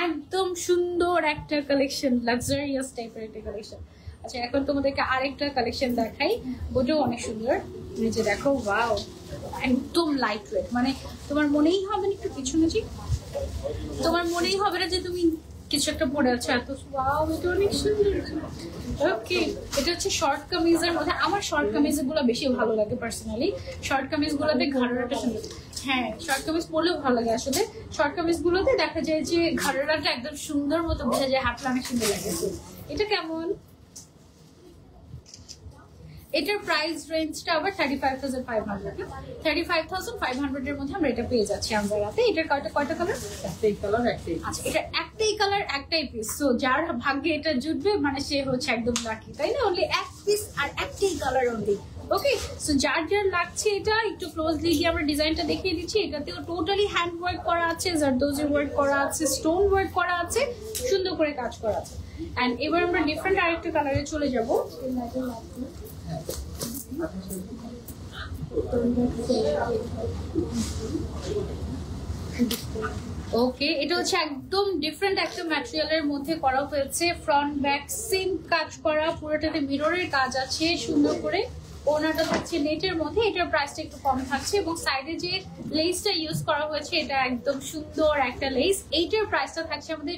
একদম সুন্দর একটা কালেকশন, লাক্সারিয়াস টাইপের একটা কালেকশন। আচ্ছা, এখন তোমাদেরকে আরেকটা কালেকশন দেখাই, ওটাও অনেক সুন্দর। নিচে দেখো, ওয়াও, একদম লাইট ওয়েট, মানে তোমার মনেই হবে না, একটু পিছনে ঠিক, তোমার মনেই হবে না যে তুমি কিছু একটা পরে আছো, এত ওয়াও, এটা অনেক সুন্দর। ওকে, এটা হচ্ছে শর্ট কামিজের মধ্যে। আমার শর্ট কামিজ গুলো বেশি ভালো লাগে পার্সোনালি। শর্ট কামিজ গুলোতে ঘাড়রাটা সুন্দর, হ্যাঁ, শর্ট কামিজ পরলেও ভালো লাগে আসলে। শর্ট কামিজ গুলোতে দেখা যায় যে ঘাড়রাটা একদম সুন্দর মতো বোঝা যায়, হাতটা অনেক সুন্দর লাগে। এটা কেমন? এটার প্রাইস রেঞ্জটা আবার 35,500। 35,500 এর মধ্যে আমরা এটা পেয়ে যাচ্ছি আনজারাতে। এটার কয়টা কালার?
একটাই কালার, একটাই।
আচ্ছা, এটা একটাই কালার, একটাই পিস। সো যার ভাগ্যে এটা জুটবে মানে সে হচ্ছে একদম লাকি, তাই না? অনলি এক পিস আর একটাই কালার অনলি। ওকে, সো যার লাগছে এটা একটু ক্লোজলি গিয়ে আমরা ডিজাইনটা দেখিয়ে দিচ্ছি। এটাতেও টোটালি হ্যান্ড ওয়ার্ক করা আছে, জারদোজি ওয়ার্ক করা আছে, স্টোন ওয়ার্ক করা আছে, সুন্দর করে কাজ করা আছে। এন্ড এবার আমরা ডিফারেন্ট আরেকটা কালারে চলে যাব। ওকে, এটা হচ্ছে একদম ডিফারেন্ট একটা ম্যাটেরিয়ালের মধ্যে করা হয়েছে। ফ্রন্ট ব্যাক সেম কাজ করা, পুরোটাতে মিররের কাজ আছে সুন্দর করে। ওনাটা হচ্ছে নেটের মধ্যে, এটার প্রাইসটা একটু কম থাকছে। এবং সাইডে যে লেসটা ইউজ করা হয়েছে এটা একদম সুন্দর একটা লেস। এইটার প্রাইসটা থাকছে আমাদের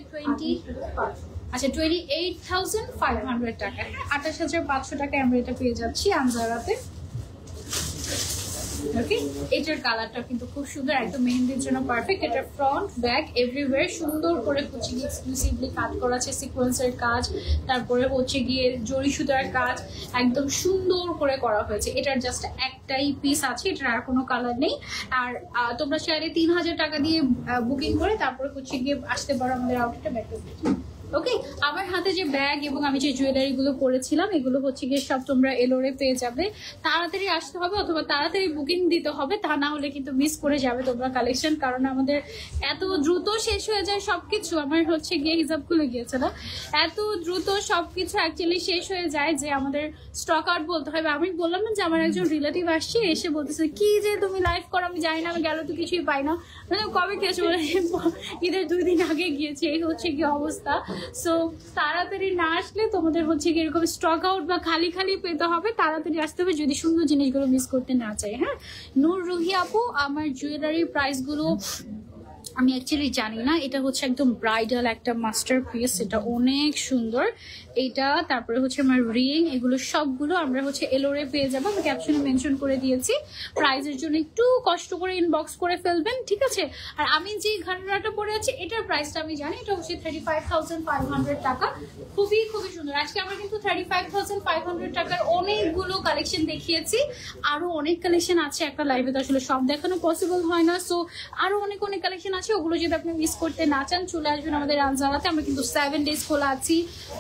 28,500 টাকা। 28,500 টাকায় আমরা এটা পেয়ে যাচ্ছি আনজারাতে। ওকে, এটার কালারটা কিন্তু খুব সুন্দর, একদম মেহেন্দির জন্য পারফেক্ট। এটা ফ্রন্ট ব্যাক এভরিওয়্যার সুন্দর করে হচ্ছে গিয়ে এক্সক্লুসিভলি কাজ করা আছে, সিকোয়েন্সের কাজ, তারপরে হচ্ছে গিয়ে জরি সুতার কাজ, একদম সুন্দর করে করা হয়েছে। এটার জাস্ট একটাই পিস আছে, এটার আর কোনো কালার নেই। আর তোমরা চাইলে 3,000 টাকা দিয়ে বুকিং করে তারপরে হচ্ছে গিয়ে আসতে পারো আমাদের আউটলেটে ব্যাক করতে। ওকে, আমার হাতে যে ব্যাগ এবং আমি যে জুয়েলারি গুলো পরেছিলাম এগুলো হচ্ছে গিয়ে সব তোমরা এলোরে পেয়ে যাবে। তাড়াতাড়ি আসতে হবে অথবা তাড়াতাড়ি বুকিং দিতে হবে, তা না হলে কিন্তু মিস করে যাবে তোমরা কালেকশন। কারণ আমাদের এত দ্রুত শেষ হয়ে যায় সবকিছু, আমার হচ্ছে গিয়ে হিসাব খুলে গিয়েছে না, এত দ্রুত সবকিছু অ্যাকচুয়ালি শেষ হয়ে যায় যে আমাদের স্টক আউট বলতে হবে। আমি বললাম না যে আমার একজন রিলেটিভ আসছে, এসে বলতেছে কি যে তুমি লাইভ করো, আমি জানি না, আমি গেল তো কিছুই পাই না। মানে কবে খেয়েছো? ঈদের 2 দিন আগে গিয়েছে, এই হচ্ছে কি অবস্থা। সো তাড়াতাড়ি না আসলে তোমাদের হচ্ছে কি এরকম স্টক আউট বা খালি খালি পেতে হবে, তাড়াতাড়ি আসতে হবে যদি সুন্দর জিনিসগুলো মিস করতে না চাই। হ্যাঁ, নূর রুহি আপু, আমার জুয়েলারি প্রাইস গুলো আমি অ্যাকচুয়ালি জানি না, এটা হচ্ছে একদম ব্রাইডাল একটা মাস্টারপিস, এটা অনেক সুন্দর। এটা তারপরে হচ্ছে আমার রিং, এগুলো সবগুলো আমরা হচ্ছে এলোরে পেয়ে যাবো, আমি ক্যাপশনে মেনশন করে দিয়েছি। প্রাইসের জন্য একটু কষ্ট করে ইনবক্স করে ফেলবেন, ঠিক আছে? আর আমি যে ঘাড়াটা পরে আছি এটার প্রাইসটা আমি জানি, এটা হচ্ছে 35,500 টাকা। খুবই খুবই সুন্দর। আজকে আমরা কিন্তু 35,500 টাকার অনেকগুলো কালেকশন দেখিয়েছি, আরো অনেক কালেকশন আছে। একটা লাইভে তো আসলে সব দেখানো পসিবল হয় না, সো আরো অনেক অনেক কালেকশন আছে। ওগুলো যদি আপনি মিস করতে না চান, চলে আসবেন আমাদের আনজারাতে। আমরা কিন্তু 7 days খোলা আছি,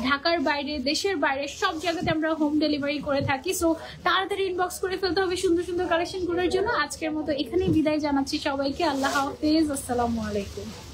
ঢাকার বাইরে, দেশের বাইরে সব জায়গাতে আমরা হোম ডেলিভারি করে থাকি। সো তাড়াতাড়ি ইনবক্স করে ফেলতে হবে সুন্দর সুন্দর কালেকশনগুলোর জন্য। আজকের মতো এখানেই বিদায় জানাচ্ছি সবাইকে। আল্লাহ হাফেজ, আসসালামু আলাইকুম।